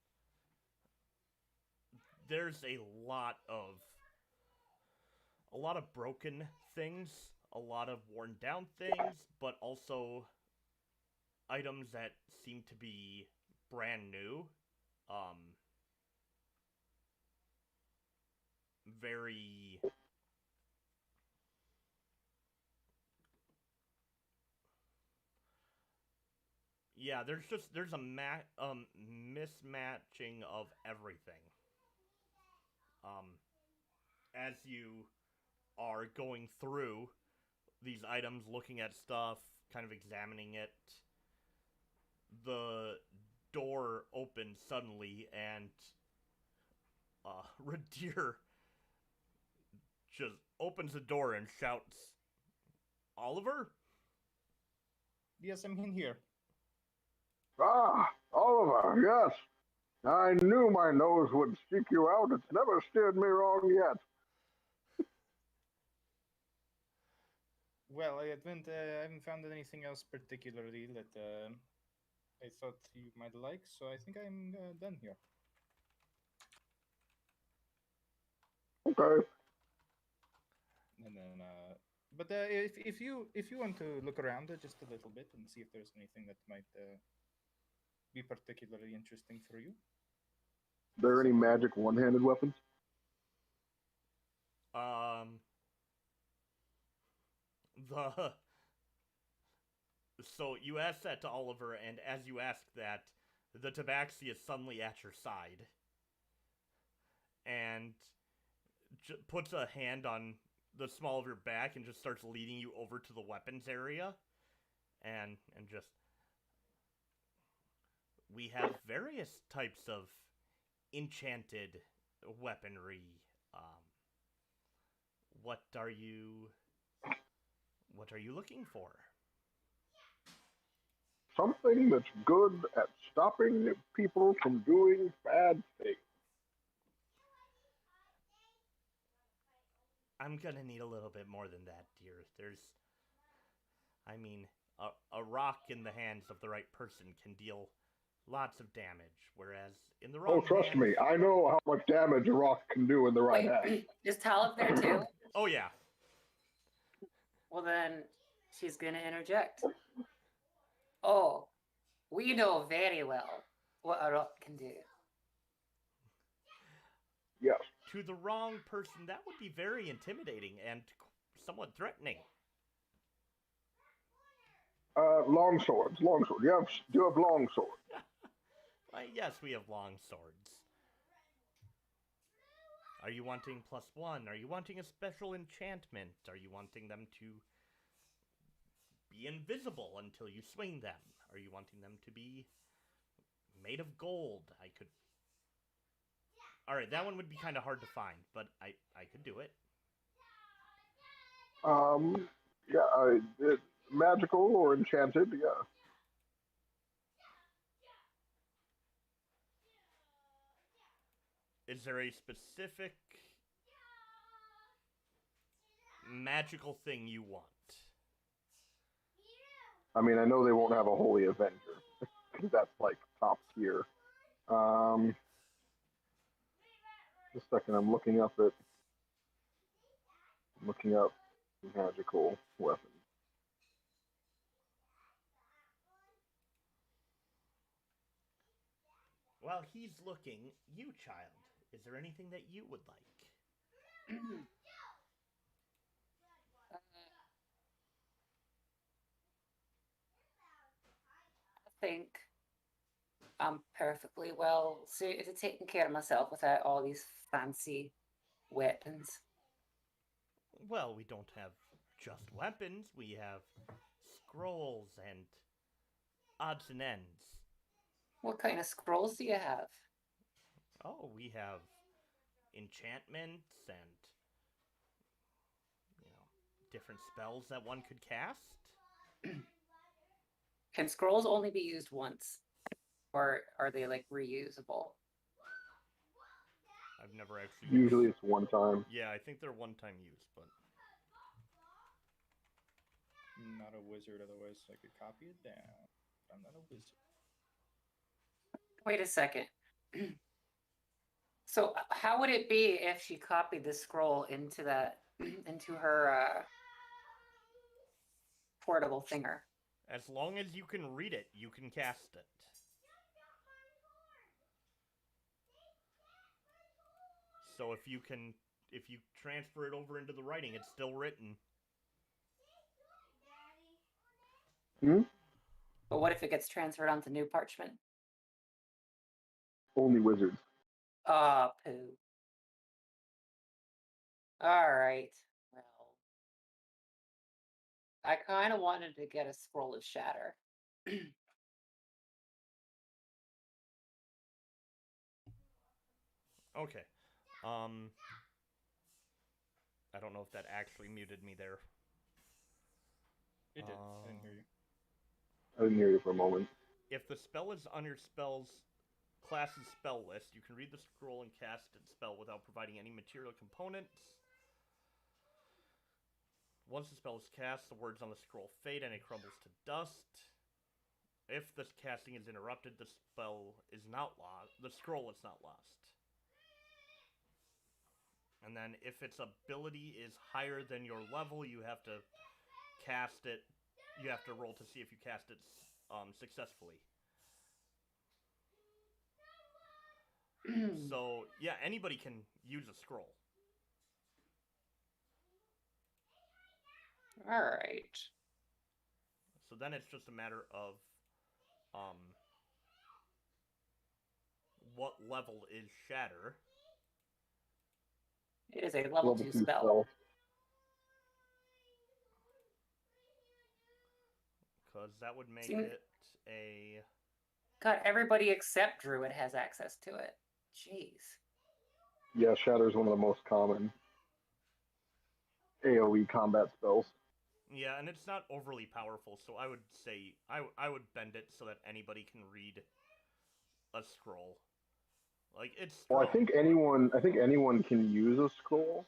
there's a lot of broken things, a lot of worn down things, but also items that seem to be brand new. Very yeah, there's a mismatching of everything. As you are going through these items, looking at stuff, kind of examining it, the door opens suddenly, and Ridire just opens the door and shouts, "Oliver?" Yes, I'm in here. Ah, Oliver, yes. I knew my nose would seek you out. It's never steered me wrong yet. Well, I haven't found anything else particularly that I thought you might like, so I think I'm done here. Okay. And then, but if you want to look around just a little bit and see if there's anything that might be particularly interesting for you. Are there any magic one-handed weapons? So you ask that to Oliver, and as you ask that, the tabaxi is suddenly at your side, and puts a hand on the small of your back and just starts leading you over to the weapons area, and just we have various types of enchanted weaponry. What are you looking for? Something that's good at stopping people from doing bad things. I'm gonna need a little bit more than that, dear. A rock in the hands of the right person can deal lots of damage, whereas in the wrong Oh, trust hands... me, I know how much damage a rock can do in the right hand. Wait, is Talamh there too? Oh, yeah. Well, then she's going to interject. Oh, we know very well what a rock can do. Yes. To the wrong person, that would be very intimidating and somewhat threatening. Longswords. Do you have longswords? Yes, we have long swords. Are you wanting +1? Are you wanting a special enchantment? Are you wanting them to be invisible until you swing them? Are you wanting them to be made of gold? Alright, that one would be kind of hard to find, but I could do it. Magical or enchanted, yeah. Is there a specific magical thing you want? I mean, I know they won't have a Holy Avenger, because that's like top tier. Just a second, I'm looking up magical weapons. While he's looking, you, child, is there anything that you would like? I think I'm perfectly well suited to taking care of myself without all these fancy weapons. Well, we don't have just weapons. We have scrolls and odds and ends. What kind of scrolls do you have? Oh, we have enchantments and, different spells that one could cast. Can scrolls only be used once? Or are they, like, reusable? I've never actually... Usually it's one time. Yeah, I think they're one-time use, but... I'm not a wizard, otherwise I could copy it down. I'm not a wizard. Wait a second. So how would it be if she copied the scroll into her portable thinger? As long as you can read it, you can cast it. So if you transfer it over into the writing, it's still written. But what if it gets transferred onto new parchment? Only wizards. Ah, poo. Alright. Well, I kind of wanted to get a scroll of shatter. Okay. I don't know if that actually muted me there. It did. I didn't hear you. I didn't hear you for a moment. If the spell is on your spell's class's spell list, you can read the scroll and cast its spell without providing any material components. Once the spell is cast, the words on the scroll fade and it crumbles to dust. If the casting is interrupted, the spell is not lost. The scroll is not lost. And then if its ability is higher than your level, you have to cast it. You have to roll to see if you cast it successfully. So, yeah, anybody can use a scroll. Alright. So then it's just a matter of what level is Shatter. It is a level 2 spell. because that would make See- it a... God, everybody except Druid has access to it. Jeez. Yeah, Shatter is one of the most common AoE combat spells. Yeah, and it's not overly powerful, so I would say I would bend it so that anybody can read a scroll. Like it's strong. Well, I think anyone can use a scroll,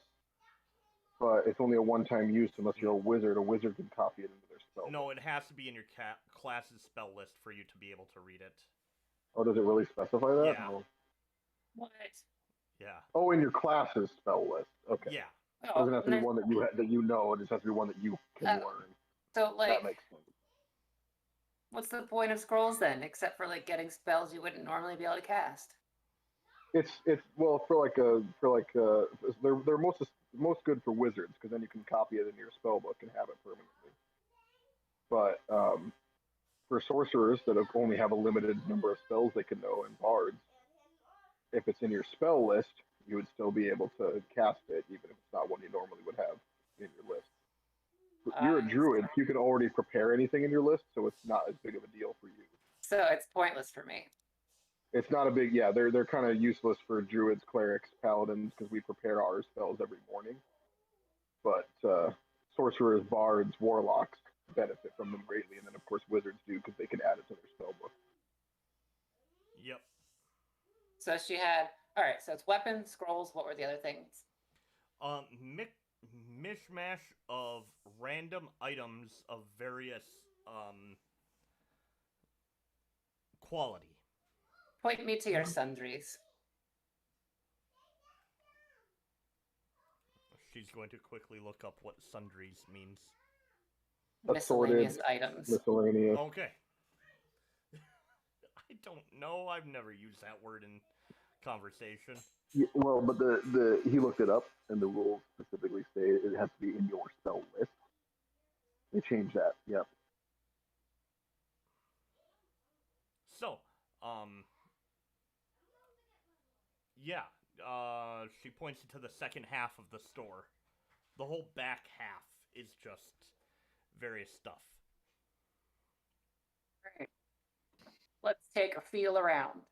but it's only a one-time use unless you're a wizard. A wizard can copy it into their spell. No, it has to be in your class's spell list for you to be able to read it. Oh, does it really specify that? Yeah. No. What? Yeah. Oh, in your class's spell list. Okay. Yeah. It doesn't have to be one that you know. It just has to be one that you can learn. So, like, That makes sense. what's the point of scrolls then, except for like getting spells you wouldn't normally be able to cast? It's well they're most good for wizards because then you can copy it in your spell book and have it permanently. But for sorcerers that only have a limited number of spells they can know, and bards, if it's in your spell list, you would still be able to cast it even if it's not one you normally would have in your list. You're a druid, you can already prepare anything in your list, so it's not as big of a deal for you. So it's pointless for me. It's not a big, yeah, they're kind of useless for druids, clerics, paladins, because we prepare our spells every morning. But sorcerers, bards, warlocks benefit from them greatly, and then of course wizards do because they can add it to their spell book. Yep. So she had, all right, so it's weapons, scrolls, what were the other things? Mishmash of random items of various quality. Point me to your sundries. She's going to quickly look up what sundries means. Miscellaneous items. Miscellaneous. Okay. I don't know. I've never used that word in conversation. Yeah, well, but he looked it up, and the rules specifically say it has to be in your spell list. They changed that. Yep. So, yeah, she points to the second half of the store. The whole back half is just various stuff. Right. Let's take a feel around.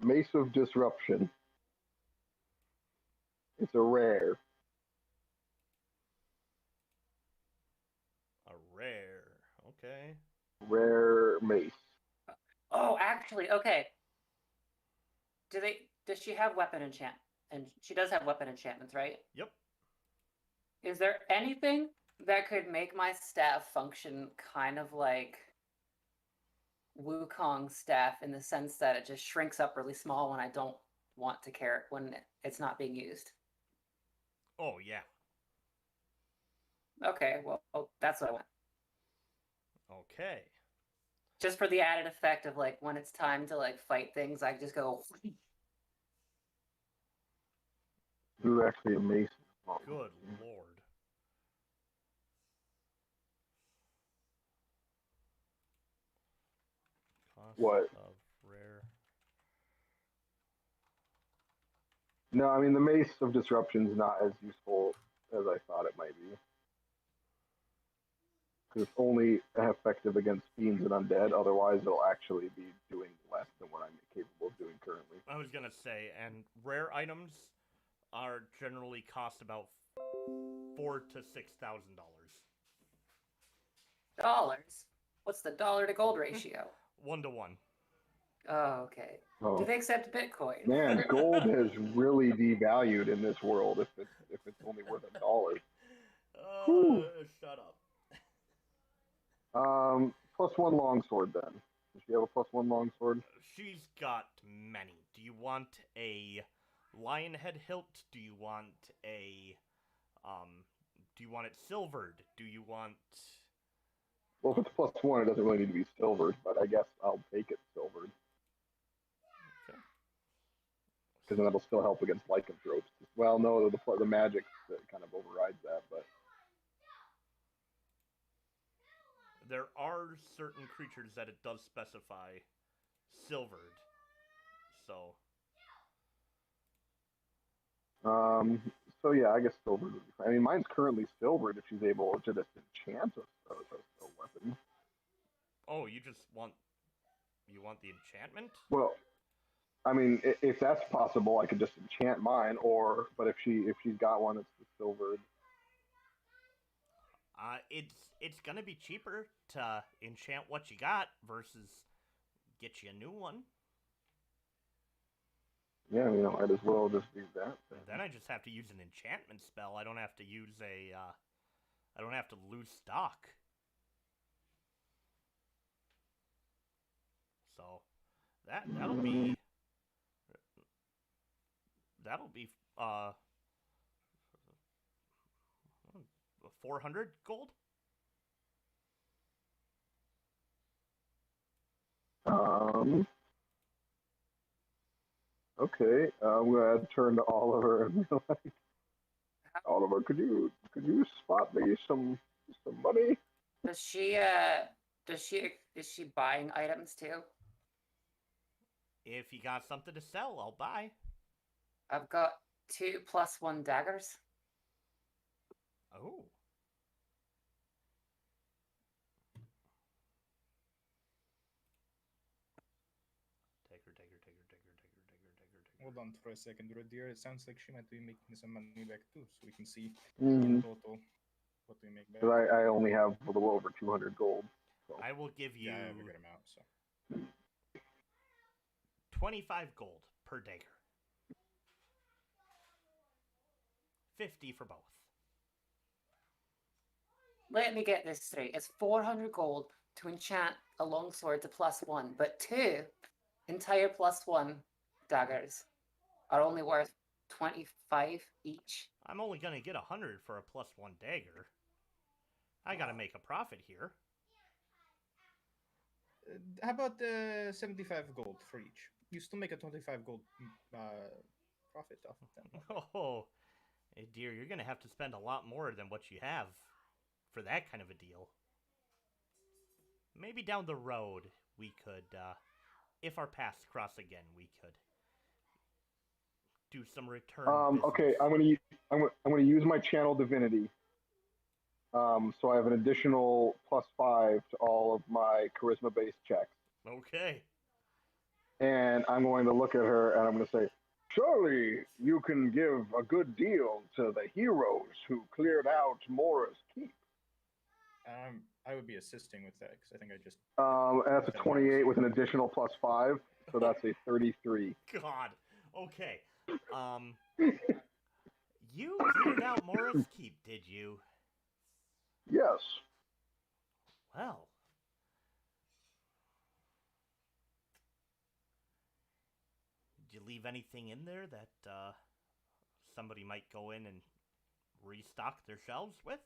Mace of Disruption. It's a rare. A rare, okay. Rare mace. Oh, actually, okay. Does she have weapon enchant? And she does have weapon enchantments, right? Yep. Is there anything that could make my staff function kind of like Wukong staff in the sense that it just shrinks up really small when I don't want to care when it's not being used? Oh, yeah. Okay, well, that's what I want. Okay. Just for the added effect of like when it's time to like fight things, I just go. You're actually a mace. Oh, Good lord. Cost What? of rare. No, I mean the Mace of Disruption is not as useful as I thought it might be. Because it's only effective against fiends and undead. Otherwise, it'll actually be doing less than what I'm capable of doing currently. I was gonna say, and rare items are generally cost about $4,000 to $6,000. Dollars? What's the dollar to gold ratio? 1 to 1. Oh, okay. Oh. Do they accept Bitcoin? Man, gold has really devalued in this world if it's only worth $1. Shut up. +1 longsword then. Does she have a +1 longsword? She's got many. Do you want a lion head hilt? Do you want a do you want it silvered? Do you want... Well, if it's +1, it doesn't really need to be silvered, but I guess I'll take it silvered. Okay. Because then that'll still help against lycanthropes. Well, no, the magic that kind of overrides that, but... There are certain creatures that it does specify silvered, so... So yeah, I guess silvered would be fine. I mean, mine's currently silvered if she's able to just enchant a weapon. Oh, you want the enchantment? Well, I mean, if that's possible, I could just enchant mine. But if she's got one that's silvered, It's gonna be cheaper to enchant what you got versus get you a new one. yeah, you know, might as well just do that. Then I just have to use an enchantment spell. I don't have to use I don't have to lose stock. So that'll be 400 gold. Okay, I'm gonna turn to Oliver and be like, Oliver, could you spot me some money? Is she buying items too? If you got something to sell, I'll buy. I've got 2 +1 daggers. Oh. Take her. Hold on for a second, Ridire. It sounds like she might be making some money back too, so we can see Mm-hmm. in total what we make back. Because I only have a little over 200 gold. So. I will give you Yeah, I have a good amount, so 25 gold per dagger. 50 for both. Let me get this straight. It's 400 gold to enchant a longsword to +1, but 2 entire +1 daggers are only worth 25 each. I'm only gonna get 100 for a +1 dagger. I gotta make a profit here. how about 75 gold for each? You still make a 25 gold profit off of them. Oh, dear, you're gonna have to spend a lot more than what you have for that kind of a deal. Maybe down the road we could, if our paths cross again, we could do some return. Okay, I'm gonna use my channel divinity. So I have an additional +5 to all of my charisma-based checks. Okay. And I'm going to look at her and I'm going to say, surely you can give a good deal to the heroes who cleared out Mora's keep. I would be assisting with that because I think I just. That's a 28 with an additional +5, so that's a 33. God. Okay. You cleared out Mora's keep, did you? Yes. Well. Did you leave anything in there that somebody might go in and restock their shelves with?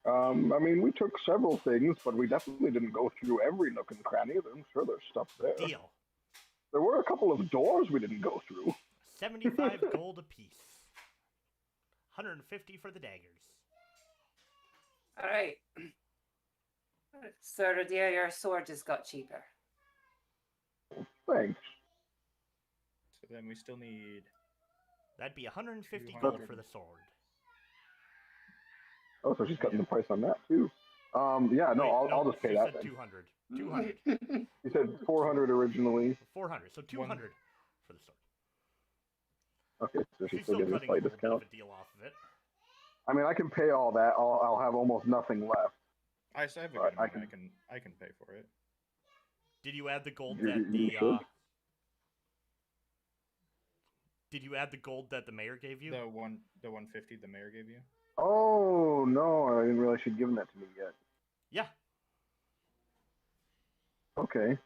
I mean, we took several things, but we definitely didn't go through every nook and cranny. I'm sure there's stuff there. Deal. There were a couple of doors we didn't go through. 75 gold apiece. 150 for the daggers. All right. Ser Ridire, your sword just got cheaper. Thanks. So then we still need. That'd be 150 200. gold for the sword. Oh, so she's cutting the price on that too. Yeah, no, I'll just pay she that said then. 200. 200. You said 400 originally. 400. So 200 for the sword. Okay, so she's She's still still getting a cutting a slight little bit discount. of a deal off of it. I mean, I can pay all that. I'll have almost nothing left. I have a good But amount. I can pay for it. Did you add the gold You- that you should. Did you add the gold that the mayor gave you? The 150 the mayor gave you. Oh no, I didn't realize she'd given that to me yet. Yeah. Okay.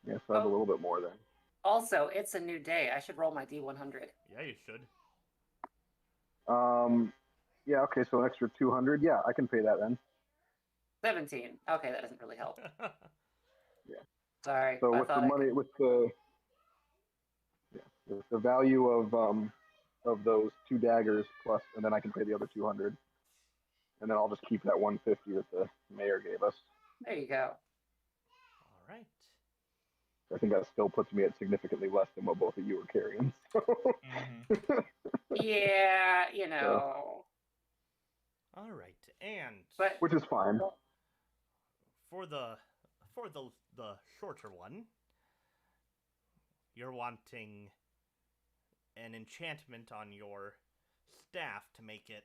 Yes, I have a little bit more then. Also, it's a new day. I should roll my D100. Yeah, you should. Yeah. Okay, so an extra 200. Yeah, I can pay that then. 17. Okay, that doesn't really help. Yeah. Sorry. So I with the thought I money, with the value of those 2 daggers plus, and then I can pay the other 200, and then I'll just keep that 150 that the mayor gave us. There you go. All right. I think that still puts me at significantly less than what both of you are carrying. So. Mm-hmm. Yeah, you know. All right, and But Which is fine. for the shorter one, you're wanting an enchantment on your staff to make it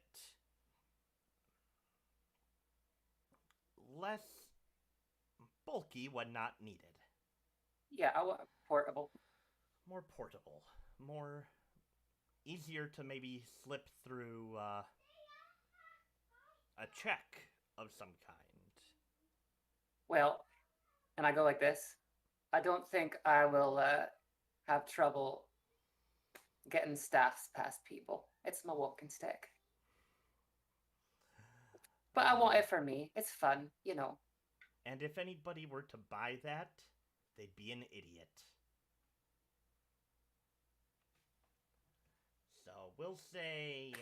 less bulky when not needed. yeah, I want portable. More portable. More easier to maybe slip through a check of some kind. Well, and I go like this. I don't think I will have trouble getting staffs past people. It's my walking stick. But I want it for me. It's fun, you know. And if anybody were to buy that, they'd be an idiot. So we'll say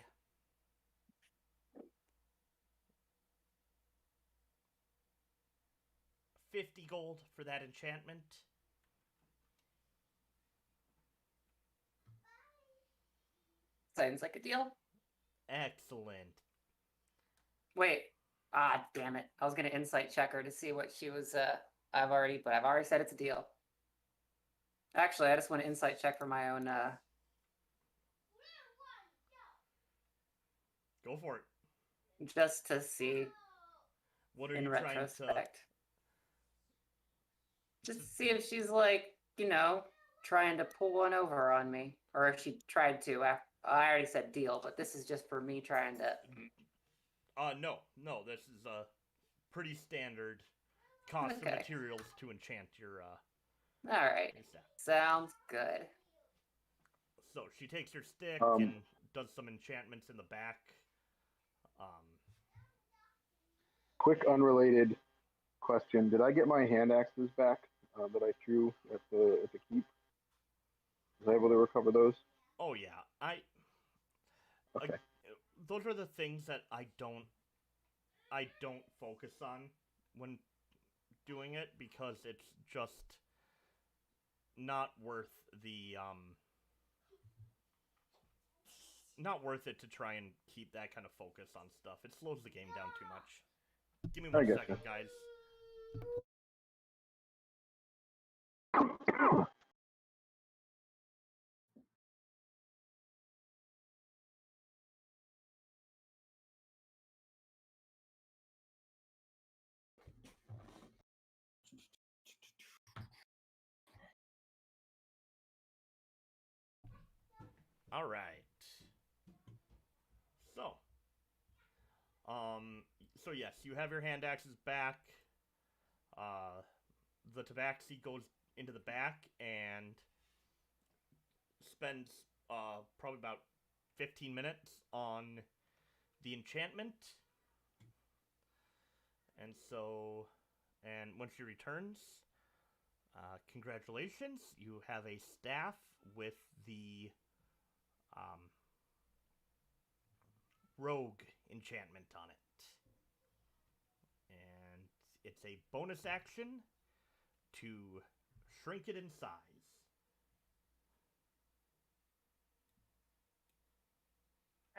50 gold for that enchantment. Sounds like a deal. Excellent. Wait. Ah, damn it. I was gonna insight check her to see what she was I've already said it's a deal. Actually, I just want to insight check for my own Go for it. just to see What are in you retrospect. trying to... Just to see if she's like, you know, trying to pull one over on me. Or if she tried to. I already said deal, but this is just for me trying to... No. This is a pretty standard cost Okay. of materials to enchant your, Alright. your staff. Sounds good. So she takes her stick and does some enchantments in the back. Quick, unrelated question: did I get my hand axes back that I threw at the keep? Was I able to recover those? Oh yeah, Okay. Those are the things that I don't focus on when doing it because it's just not worth the not worth it to try and keep that kind of focus on stuff. It slows the game down too much. Give me 1 second, guys. All right. So yes, you have your hand axes back. The tabaxi goes into the back and spends probably about 15 minutes on the enchantment. And when she returns, congratulations, you have a staff with the rogue enchantment on it. And it's a bonus action to shrink it in size.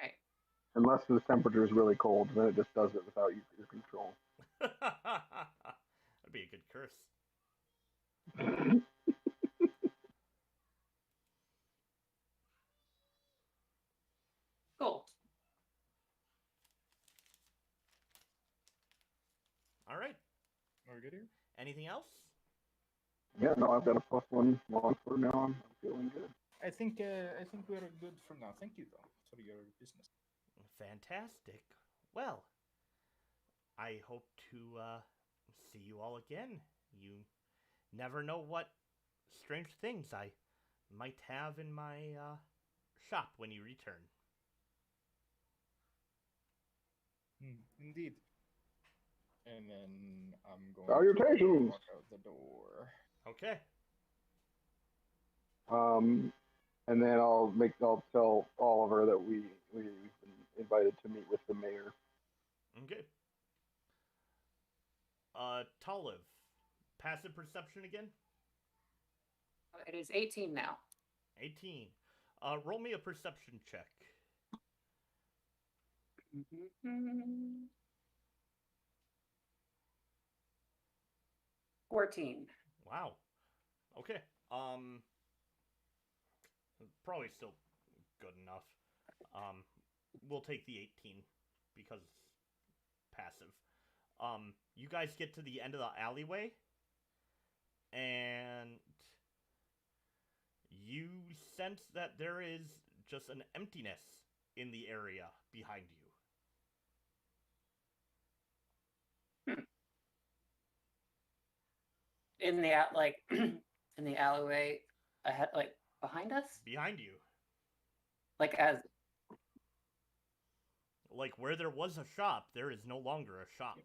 Right. Unless the temperature is really cold, then it just does it without your control. That'd be a good curse. Cool. All right. We're good here. Anything else? Yeah, no, I've got a +1 long sword now. I'm feeling good. I think we're good for now. Thank you though for your business. Fantastic. Well, I hope to see you all again. You never know what strange things I might have in my shop when you return. Indeed. And then I'm going Salutations! to walk out the door. Okay. And then I'll tell Oliver that we've been invited to meet with the mayor. Okay. Talamh, passive perception again? It is 18 now. 18. Roll me a perception check. 14. Wow. Okay. Probably still good enough. We'll take the 18 because it's passive. You guys get to the end of the alleyway, and you sense that there is just an emptiness in the area behind you. In the in the alleyway ahead, like behind us, Behind you. like as Like where there was a shop, there is no longer a shop.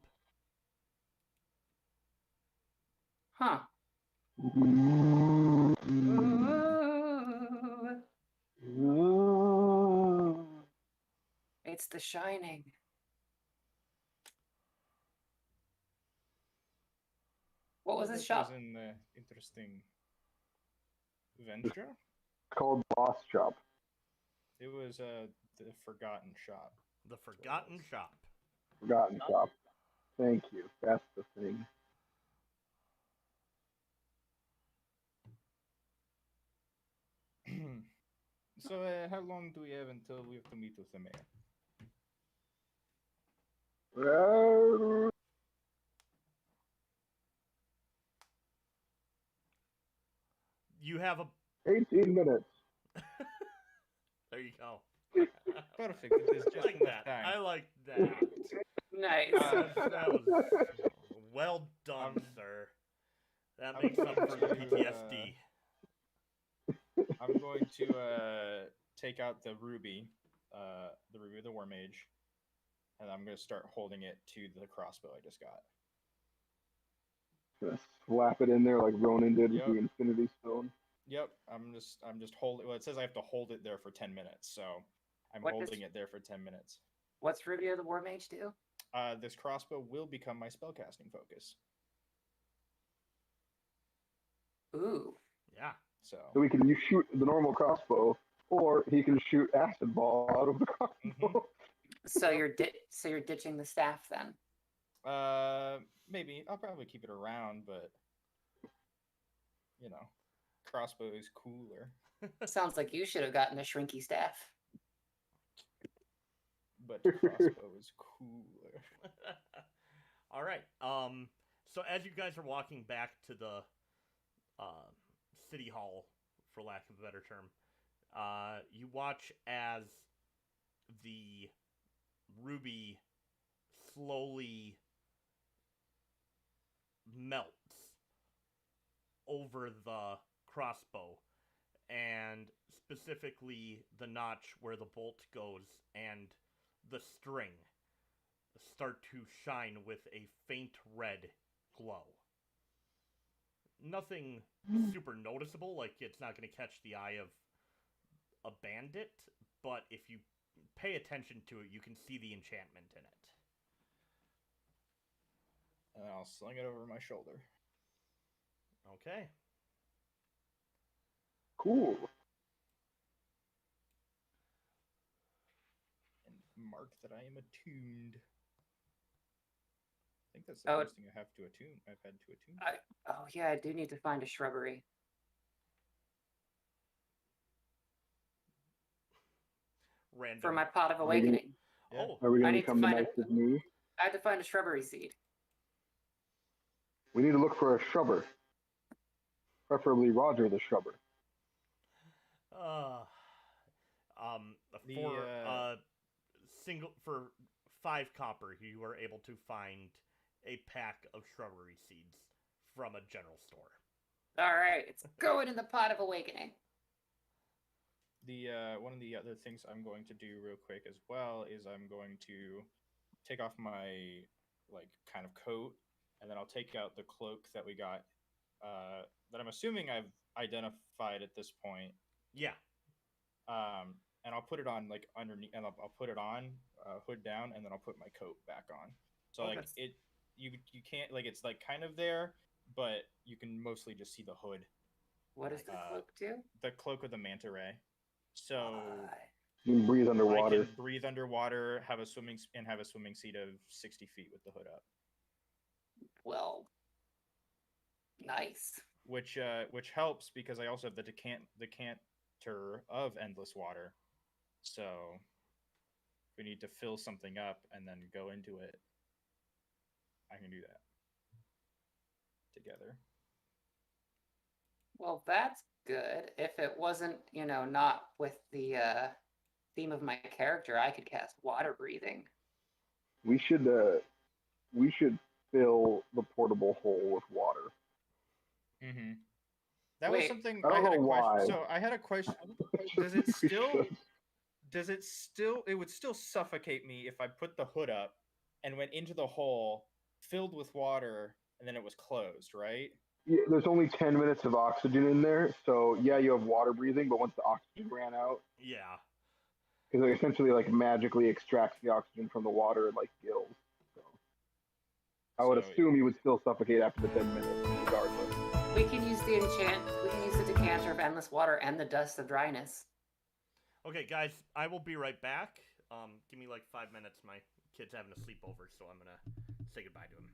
huh. It's The Shining. What was this shop? Was an interesting venture. Called Boss Shop. It was the Forgotten Shop. The Forgotten Shop. Forgotten Shop. Thank you. That's the thing. So, how long do we have until we have to meet with the mayor? You have a 18 minutes. There you go. Perfect. It is just like enough that. time. I like that. Nice. That was well done, sir. That makes up for the PTSD. I'm going to take out the ruby of the war mage, and I'm going to start holding it to the crossbow I just got. Gonna slap it in there like Ronan did Yep. with the Infinity Stone. Yep, I'm just holding. Well, it says I have to hold it there for 10 minutes, so I'm What holding does- it there for 10 minutes. What's Ruby of the War Mage do? This crossbow will become my spellcasting focus. Ooh. Yeah. So he can shoot the normal crossbow, or he can shoot acid ball out of the crossbow. So you're ditching the staff then? Maybe I'll probably keep it around, but you know, crossbow is cooler. Sounds like you should have gotten a shrinky staff. But crossbow is cooler. All right. So as you guys are walking back to the city hall, for lack of a better term, you watch as the ruby slowly melts over the crossbow, and specifically the notch where the bolt goes and the string start to shine with a faint red glow. Nothing super noticeable, like it's not going to catch the eye of a bandit, but if you pay attention to it, you can see the enchantment in it. And I'll sling it over my shoulder. Okay. Cool. And mark that I am attuned. I think that's the first thing I have to attune. I've had to attune. Oh yeah, I do need to find a shrubbery. Random. For my pot of awakening. Oh, Are we I going to need to become the find Knights of Me? I had to find a shrubbery seed. We need to look for a shrubber. Preferably Roger the Shrubber. For 5 copper, you were able to find a pack of shrubbery seeds from a general store. All right, it's going in the pot of awakening. The one of the other things I'm going to do real quick as well is I'm going to take off my kind of coat, and then I'll take out the cloak that we got that I'm assuming I've identified at this point. Yeah. And I'll put it on underneath, and I'll put it on hood down, and then I'll put my coat back on. So you can't it's kind of there, but you can mostly just see the hood. What does the cloak do? The cloak of the Manta Ray. So You can breathe I underwater. can breathe underwater, have a swimming seat of 60 feet with the hood up. Well, nice. Which helps because I also have the decanter of endless water. So if we need to fill something up and then go into it, I can do that together. Well, that's good. If it wasn't, not with the theme of my character, I could cast water breathing. We should fill the portable hole with water. Mm-hmm. That Wait, was something I don't had a know question. why. So I had a question. Does it still? It would still suffocate me if I put the hood up and went into the hole, filled with water, and then it was closed, right? Yeah, there's only 10 minutes of oxygen in there, so yeah, you have water breathing, but once the oxygen ran out, Yeah. because it essentially like magically extracts the oxygen from the water and like gills. So I would assume you would still suffocate after the 10 minutes, regardless. We can use the decanter of endless water and the dust of dryness. Okay, guys, I will be right back. Give me like 5 minutes. My kid's having a sleepover, so I'm gonna say goodbye to him.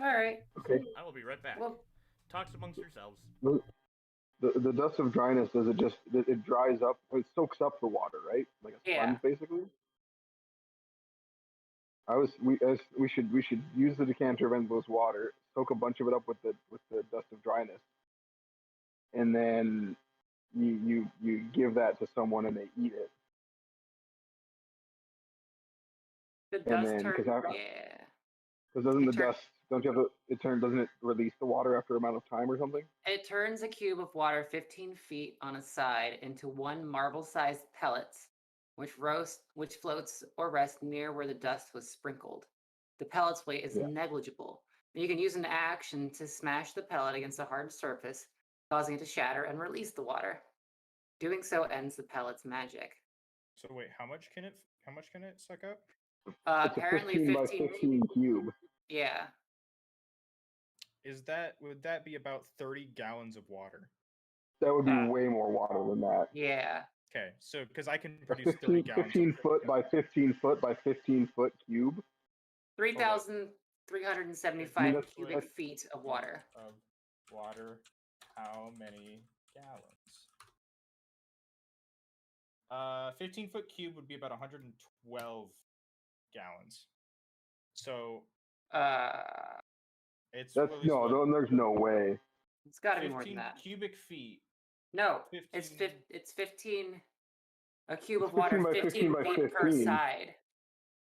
All right. Okay. I will be right back. Well, Talks amongst yourselves. The dust of dryness, does it just it dries up? It soaks up the water, right? Like a sponge, basically. We should use the decanter of endless water, soak a bunch of it up with the dust of dryness, and then you give that to someone and they eat it. the dust turns. Because doesn't the dust, don't you have doesn't it release the water after an amount of time or something? It turns a cube of water 15 feet on a side into one marble-sized pellets, which floats or rests near where the dust was sprinkled. The pellet's weight is negligible. You can use an action to smash the pellet against a hard surface, causing it to shatter and release the water. Doing so ends the pellet's magic. So wait, how much can it suck up? It's Apparently a 15 by 15 cube. Yeah. Would that be about 30 gallons of water? That would be way more water than that. Yeah. Okay, so because I can produce 30 gallons. 15 foot by 15 foot by 15 foot cube. 3,375 cubic feet of water. How many gallons? 15-foot cube would be about 112 gallons. So it's there's no way. It's got to be more than that. Cubic feet. No, 15. it's 15. A cube of water, 15 feet per side.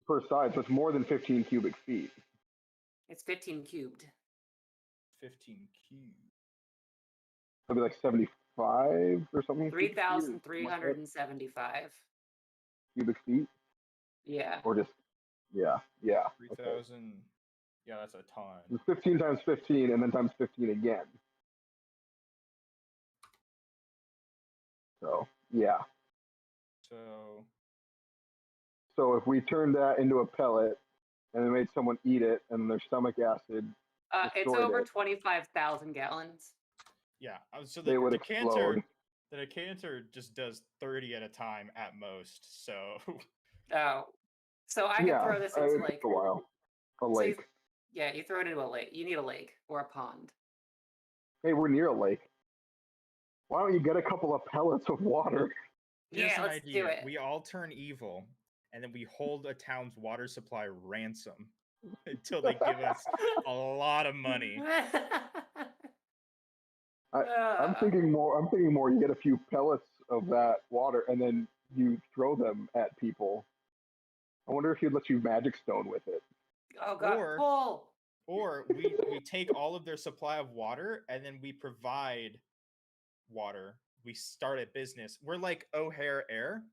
Per side, so it's more than 15 cubic feet. It's 15 cubed. 15 cubed. It'll be like 75 or something. 3,375 cubic feet. Yeah. Or just 3,000. Okay. Yeah, that's a ton. It's 15 times 15, and then times 15 again. So yeah. So if we turned that into a pellet and then made someone eat it and their stomach acid, it's over 25,000 gallons. Yeah. So they would explode. The decanter just does 30 at a time at most. So. Oh, so I can throw this into like a while. A lake. You throw it into a lake. You need a lake or a pond. Hey, we're near a lake. Why don't you get a couple of pellets of water? Here's an let's idea. do it. We all turn evil, and then we hold a town's water supply ransom until they give us a lot of money. I'm thinking more. You get a few pellets of that water, and then you throw them at people. I wonder if he'd let you magic stone with it. Oh God! Or we take all of their supply of water, and then we provide water. We start a business. We're like O'Hare Air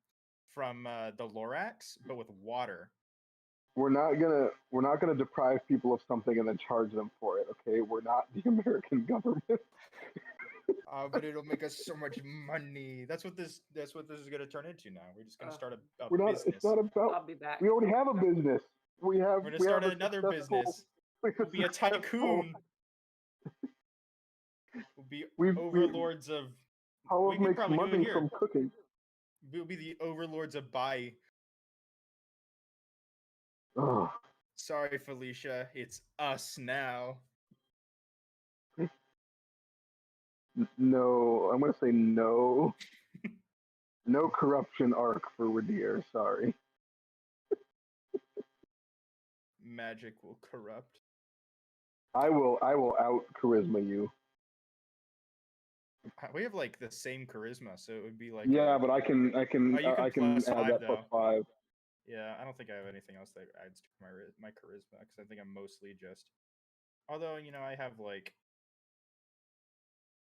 from the Lorax, but with water. We're not gonna deprive people of something and then charge them for it. Okay, we're not the American government. But it'll make us so much money. That's what this is gonna turn into now. We're just gonna start a business. It's not about. I'll be back. We already have a business. We're gonna start another business. We'll be a tycoon. We'll be We overlords of. Talamh We could makes probably do it money here. from cooking. We'll be the overlords of Bighy. Ugh. Sorry, Felicia. It's us now. No, I'm gonna say no. No corruption arc for Ridire. Sorry. Magic will corrupt. I will out charisma you. We have like the same charisma, so it would be like. Yeah, but I can Oh, you I can plus add 5, that though. +5. Yeah, I don't think I have anything else that adds to my charisma because I think I'm mostly just. Although I have like.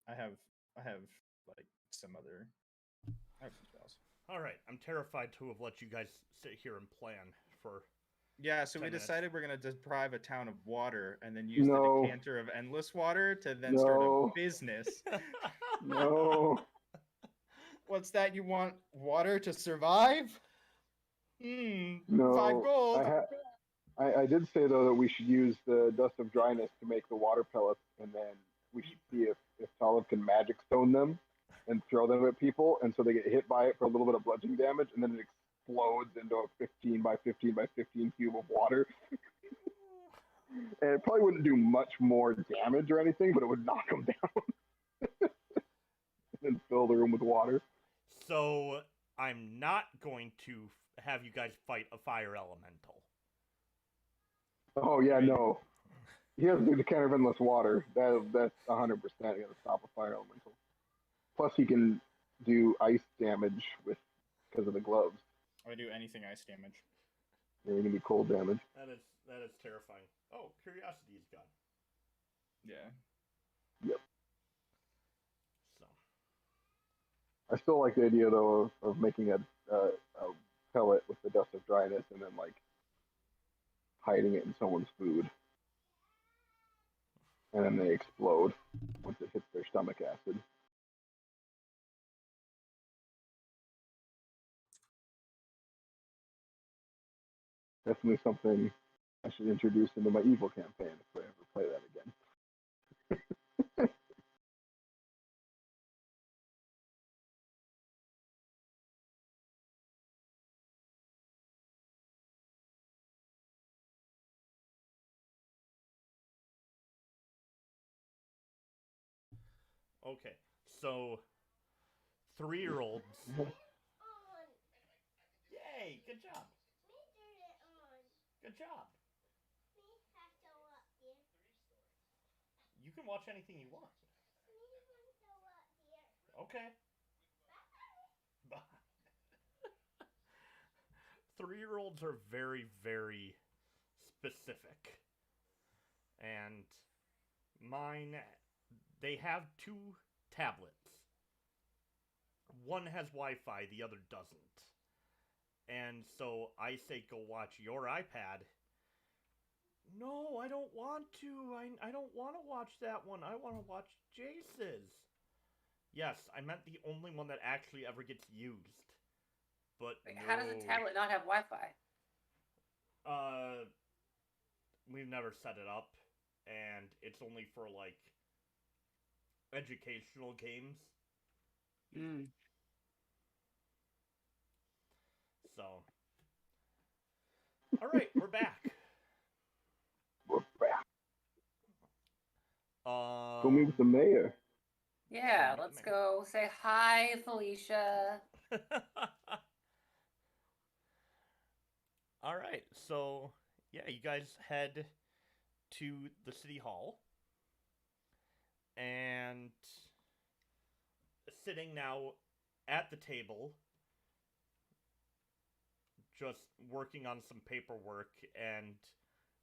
I have like some other. I have some spells. All right, I'm terrified to have let you guys sit here and plan for. Yeah, so we 10 minutes. decided we're gonna deprive a town of water and then use No. the decanter of endless water to then start a No. business. No. What's that? You want water to survive? No. 5 gold. I did say though that we should use the dust of dryness to make the water pellets, and then we should see if Talamh can magic stone them and throw them at people, and so they get hit by it for a little bit of bludgeoning damage, and then it explodes into a 15 by 15 by 15 cube of water. And it probably wouldn't do much more damage or anything, but it would knock them down and fill the room with water. So I'm not going to have you guys fight a fire elemental. Oh yeah, no. He has the decanter of endless water. That's 100% gonna stop a fire elemental. Plus, he can do ice damage because of the gloves. I do anything ice damage. Yeah, he can do cold damage. That is terrifying. Oh, curiosity is gone. Yeah. Yep. So. I still like the idea though of making a pellet with the dust of dryness and then like hiding it in someone's food, and then they explode once it hits their stomach acid. Definitely something I should introduce into my evil campaign if I ever play that again. Okay, so 3-year-olds. Yay! Good job. Good job. You can watch anything you want. Okay. Bye. 3-year-olds are very, very specific. And mine, they have 2 tablets. One has Wi-Fi, the other doesn't. And so I say, go watch your iPad. No, I don't want to. I don't want to watch that one. I want to watch Jace's. Yes, I meant the only one that actually ever gets used. But Wait, no. how does a tablet not have Wi-Fi? We've never set it up, and it's only for like educational games. So, all right, we're back. We're back. Go meet with the Um, mayor. Yeah, let's go say hi, Felicia. All right, so yeah, you guys head to the city hall, and sitting now at the table, just working on some paperwork and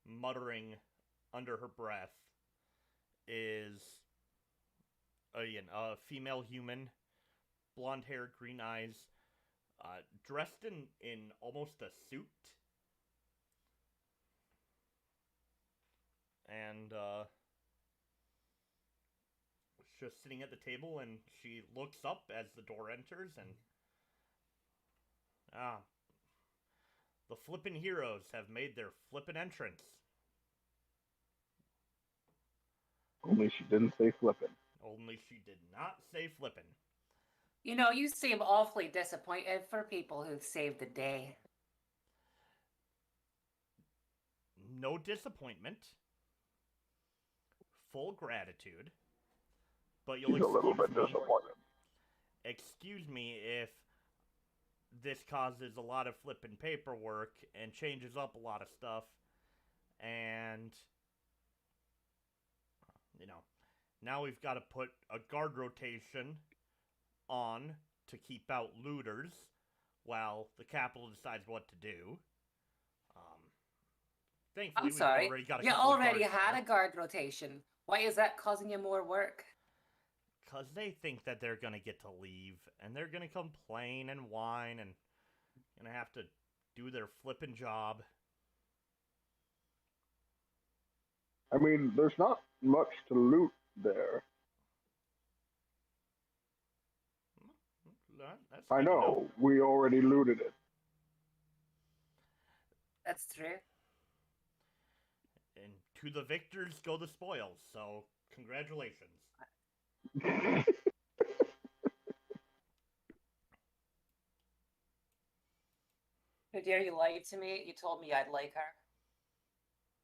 muttering under her breath, is a female human, blonde hair, green eyes, dressed in almost a suit. And just sitting at the table, and she looks up as the door enters, and the flippin' heroes have made their flippin' entrance. Only she didn't say flippin'. Only she did not say flippin'. You know, you seem awfully disappointed for people who've saved the day. No disappointment. Full gratitude. But you'll She's a little bit excuse me. disappointed. Excuse me if this causes a lot of flippin' paperwork and changes up a lot of stuff. And, you know, now we've got to put a guard rotation on to keep out looters while the capital decides what to do. Thankfully, I'm sorry. We've already got a You couple of already guards had there. a guard rotation. Why is that causing you more work? Because they think that they're going to get to leave, and they're going to complain and whine, and going to have to do their flippin' job. I mean, there's not much to loot there. That's I good to know, we already looted it. That's true. And to the victors go the spoils, so congratulations. Ridire, you lied to me. You told me I'd like her.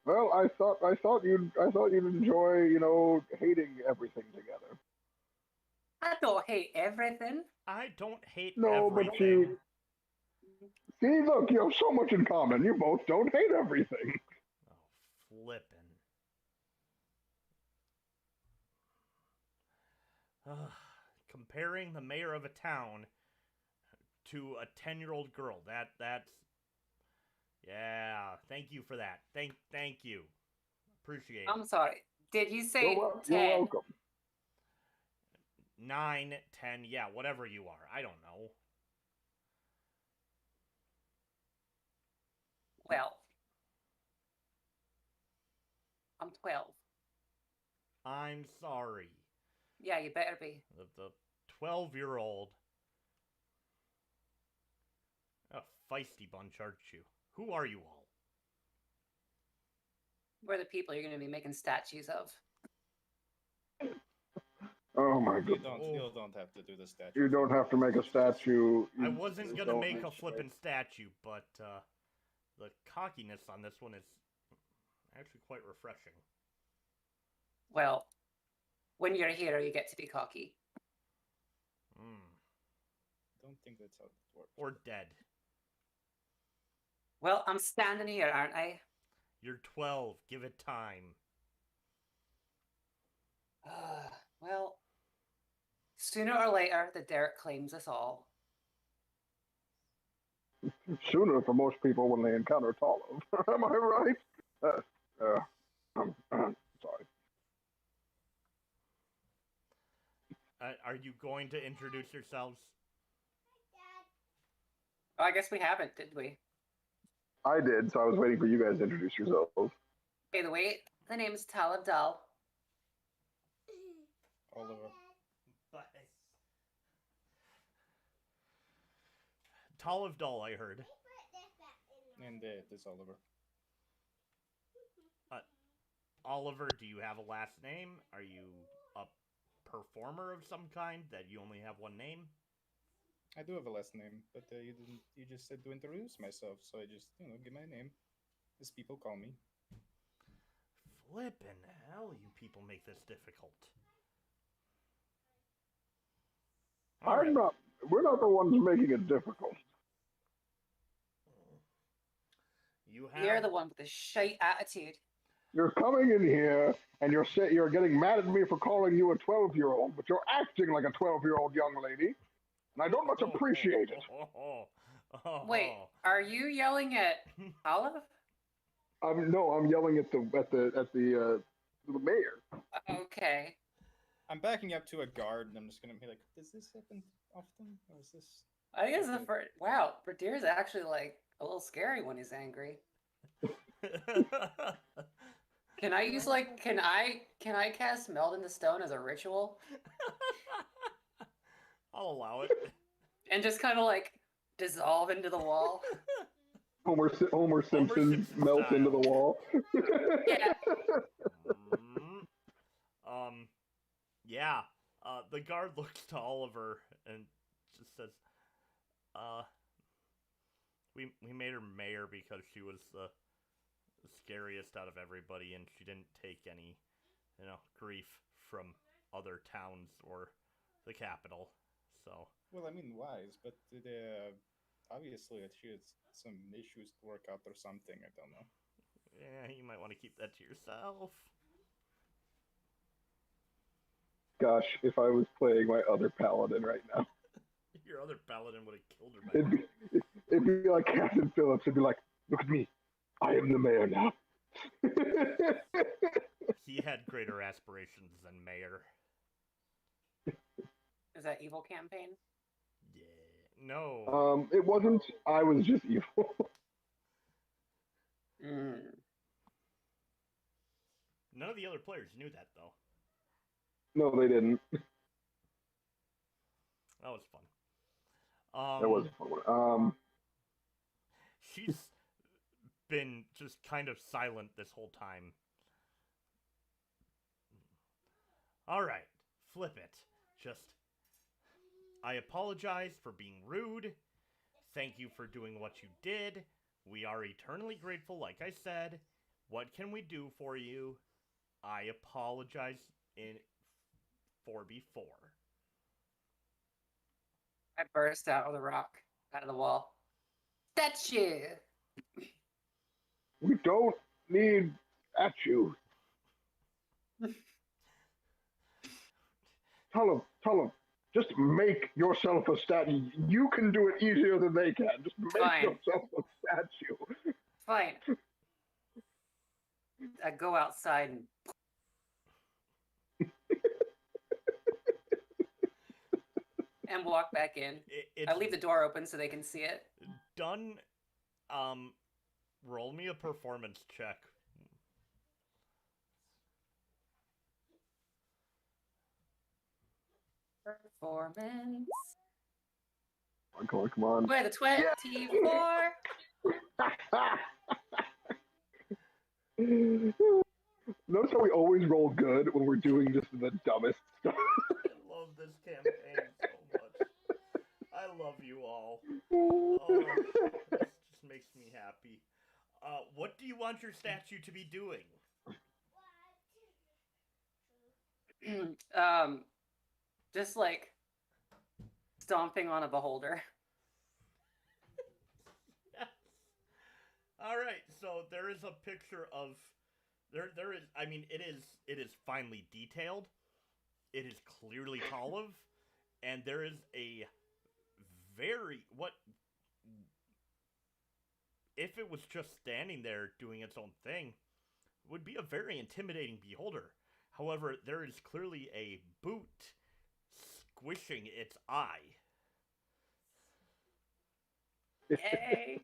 Well, I thought you'd enjoy, you know, hating everything together. I don't hate everything. I don't hate No, but everything. See, look, you have so much in common. You both don't hate everything. Oh, flippin'. Comparing the mayor of a town to a 10-year-old girl. That's... Yeah, thank you for that. Thank you. Appreciate it. I'm sorry. Did you say You're 10? welcome. 9, 10, yeah, whatever you are. I don't know. Well, I'm 12. I'm sorry. Yeah, you better be. The 12-year-old. A feisty bunch, aren't you? Who are you all? We're the people you're going to be making statues of. Oh my You goodness. don't have to do the statue. You don't have to make a statue. I You wasn't just gonna don't make need a to flippin' statue, but the cockiness on this one is actually quite refreshing. Well, when you're a hero, you get to be cocky. Don't think that's how it works. Or dead. Well, I'm standing here, aren't I? You're 12. Give it time. Well, sooner or later, the Derek claims us all. Sooner for most people when they encounter Talamh. Am I right? I'm sorry. Are you going to introduce yourselves? Oh, I guess we haven't, did we? I did, so I was waiting for you guys to introduce yourselves. By the way, the name is Talamh Dall. Oliver. Talamh Dall, I heard. And this Oliver. Oliver, do you have a last name? Are you a performer of some kind that you only have one name? I do have a last name, but you didn't. You just said to introduce myself, so I just, give my name, as people call me. Flippin' hell, you people make this difficult. We're not the ones making it difficult. You're the one with the shite attitude. You're coming in here and you're getting mad at me for calling you a 12-year-old, but you're acting like a 12-year-old young lady, and I don't much appreciate it. Wait, are you yelling at Talamh? No, I'm yelling at the mayor. Okay. I'm backing up to a guard, and I'm just gonna be like, "Does this happen often, or is this?" I think it's the first. Wow, Ridire's actually like a little scary when he's angry. Can I use can I cast Meld into Stone as a ritual? I'll allow it. And just kind of like dissolve into the wall. Homer Simpson melts style. into the wall. Yeah. Yeah. The guard looks to Oliver and just says, we made her mayor because she was the scariest out of everybody, and she didn't take any, grief from other towns or the capital. So. Well, I mean, wise, but obviously she has some issues to work out or something. I don't know. Yeah, you might want to keep that to yourself. Gosh, if I was playing my other paladin right now. Your other paladin would have killed her by now. It'd be like Captain Phillips. It'd be like, look at me. I am the mayor now. He had greater aspirations than mayor. Is that evil campaign? Yeah. No. It wasn't. I was just evil. None of the other players knew that, though. No, they didn't. That was fun. That was a fun one. She's been just kind of silent this whole time. All right, flip it. Just, I apologize for being rude. Thank you for doing what you did. We are eternally grateful, like I said. What can we do for you? I apologize for before. I burst out of the rock, out of the wall. Statue! We don't need statues. Tell him. Just make yourself a statue. You can do it easier than they can. Just make yourself a statue. Fine. I go outside and walk back in. I leave the door open so they can see it. Done. Roll me a performance check. Performance. Come on. Wait, the 24. Notice how we always roll good when we're doing just the dumbest stuff. I love this campaign so much. I love you all. Oh, this just makes me happy. What do you want your statue to be doing? Just like stomping on a beholder. Yes. All right, so there is a picture of there is. I mean, it is finely detailed. It is clearly Talamh, and there is a very if it was just standing there doing its own thing, would be a very intimidating beholder. However, there is clearly a boot squishing its eye. Yay!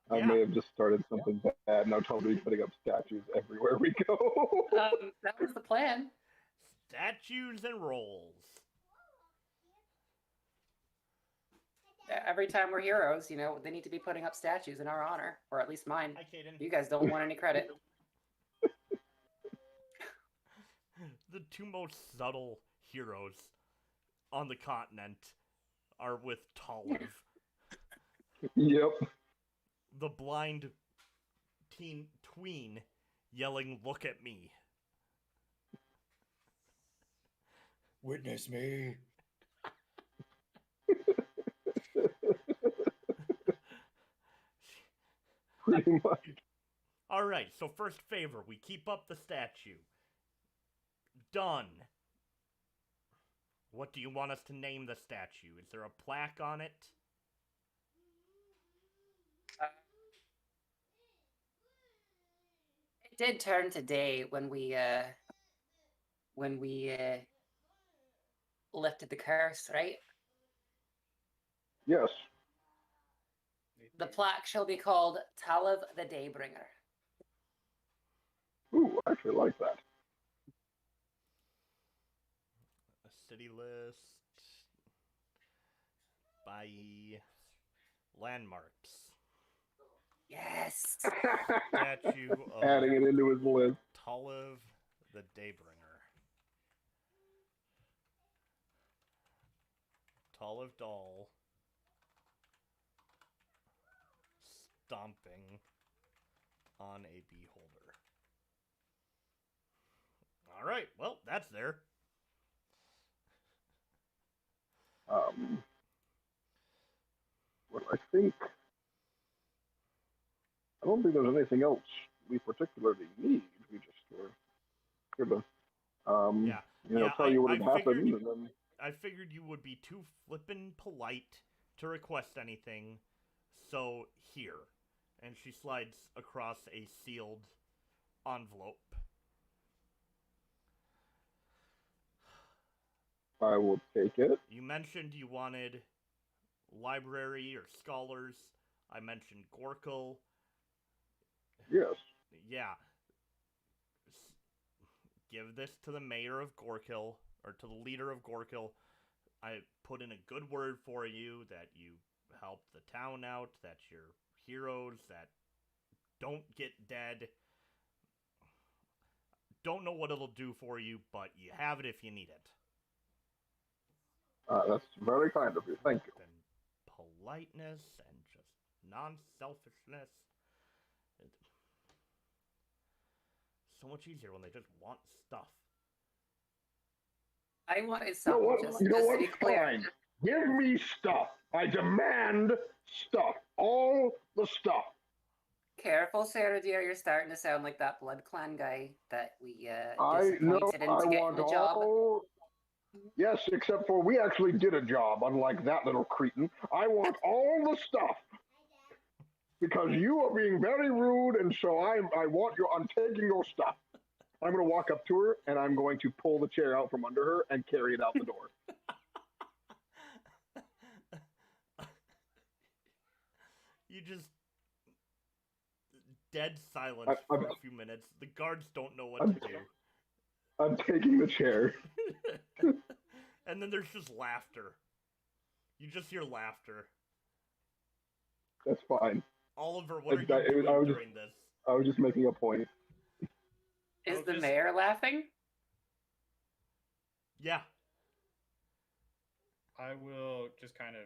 I may have just started something bad. Now totally putting up statues everywhere we go. That was the plan. Statues and rolls. Every time we're heroes, they need to be putting up statues in our honor, or at least mine. Hi, Caden. You guys don't want any credit. The two most subtle heroes on the continent are with Talamh. Yep. The blind tween yelling, "Look at me." Witness me. Pretty much. Alright, so first favor, we keep up the statue. Done. What do you want us to name the statue? Is there a plaque on it? It did turn to day when we lifted the curse, right? Yes. The plaque shall be called Talamh the Daybringer. Ooh, I actually like that. A city list by landmarks. Yes. Statue of Adding it into his list. Talamh the Daybringer. Talamh Dall stomping on a beholder. Alright, well, that's there. What I think. I don't think there's anything else we particularly need. We just were here to, tell you what had happened, and then. I figured you would be too flippin' polite to request anything, so here. And she slides across a sealed envelope. I will take it. You mentioned you wanted library or scholars. I mentioned Gorkle. Yes. Yeah. Give this to the mayor of Gorkle, or to the leader of Gorkle. I put in a good word for you, that you help the town out, that you're heroes, that don't get dead. Don't know what it'll do for you, but you have it if you need it. That's very kind of you. Thank you. And politeness and just non-selfishness. It's so much easier when they just want stuff. I wanted something just You know to what? be clear. Fine. Give me stuff. I demand stuff. All the stuff. Careful, Ser Ridire, you're starting to sound like that Blood Clan guy that we I know. disappointed I into getting want the job. all. Yes, except for we actually did a job, unlike that little cretin. I want all the stuff. Because you are being very rude, and so I'm taking your stuff. I'm going to walk up to her, and I'm going to pull the chair out from under her and carry it out the door. You just... Dead silence for a few minutes. The guards don't know what to do. I'm taking the chair. And then there's just laughter. You just hear laughter. That's fine. Oliver, what are you doing during this? I was just making a point. Is the mayor laughing? Yeah. I will just kind of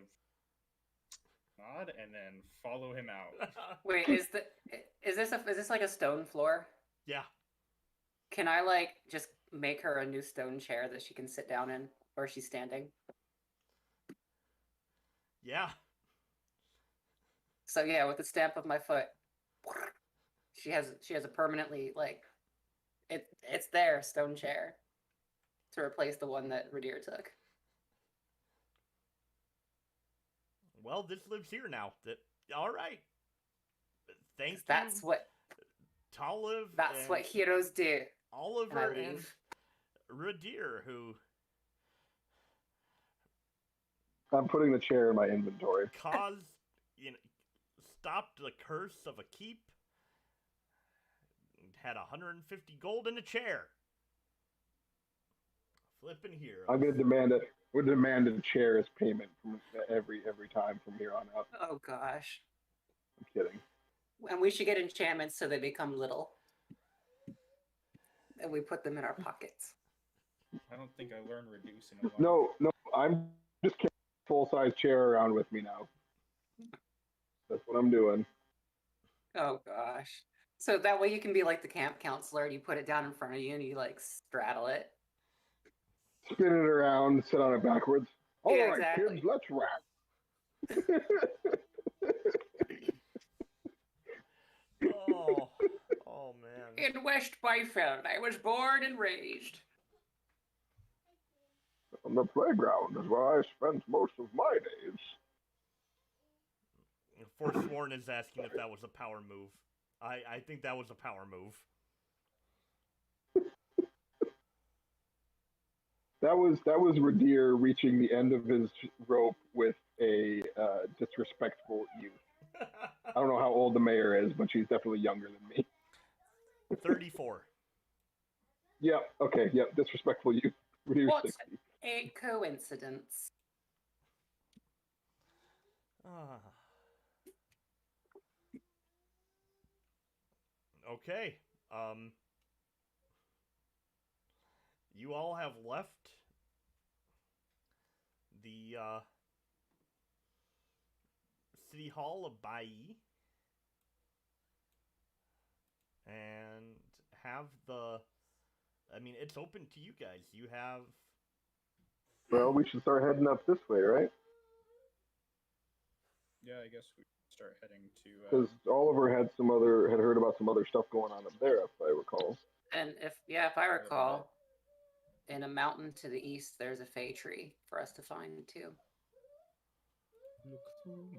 nod and then follow him out. Wait, is this like a stone floor? Yeah. Can I like just make her a new stone chair that she can sit down in, or she's standing? Yeah. So yeah, with the stamp of my foot, she has a permanently like it's their stone chair to replace the one that Ridire took. Well, this lives here now. All right. Thank you. That's what Talamh. That's what heroes do. Oliver and Ridire, who I'm putting the chair in my inventory. Stopped the curse of a keep. Had 150 gold in a chair. Flipping hero. I'm gonna demand it. We'll demand a chair as payment from every time from here on out. Oh gosh. I'm kidding. And we should get enchantments so they become little. And we put them in our pockets. I don't think I learned reduce in a while. No, I'm just carrying a full-size chair around with me now. That's what I'm doing. Oh gosh. So that way you can be like the camp counselor and you put it down in front of you and you like straddle it. Spin it around, sit on it backwards. All right, exactly. kids, let's wrap. Oh man. In West Byfeld, I was born and raised. On the playground is where I spent most of my days. Forsworn is asking if that was a power move. I think that was a power move. That was Ridire reaching the end of his rope with a disrespectful youth. I don't know how old the mayor is, but she's definitely younger than me. 34. Yep. Okay. Yep. Disrespectful youth. What's a coincidence? Okay. You all have left the City Hall of Bighy and have the. I mean, it's open to you guys. You have. Well, we should start heading up this way, right? Yeah, I guess we start heading to. Because Oliver had heard about some other stuff going on up there, if I recall. And if I recall, in a mountain to the east, there's a fey tree for us to find too.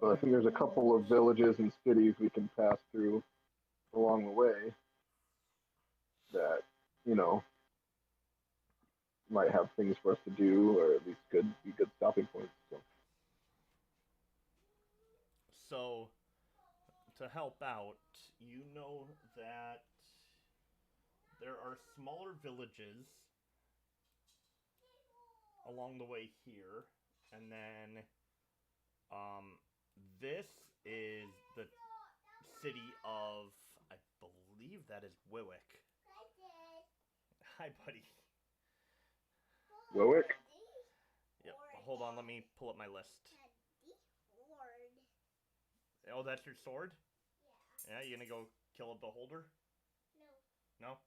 But I think there's a couple of villages and cities we can pass through along the way that, might have things for us to do, or at least be good stopping points. So, to help out, you know that there are smaller villages along the way here, and then this is the city of, I believe that is Wiwick. Hi, buddy. Wiwick? Yep, hold on, let me pull up my list. Oh, that's your sword? Yeah, you gonna go kill a beholder? No. No?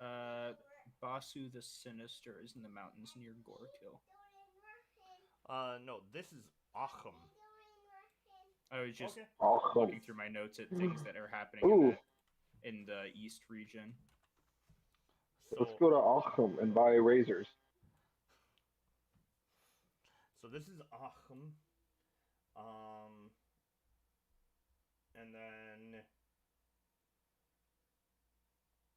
Alright. Basu the Sinister is in the mountains near Gorkill. No, this is Achum. I was just Achum. looking through my notes at things that are happening in the east region. So, let's go to Achum and buy razors. So this is Achum. And then...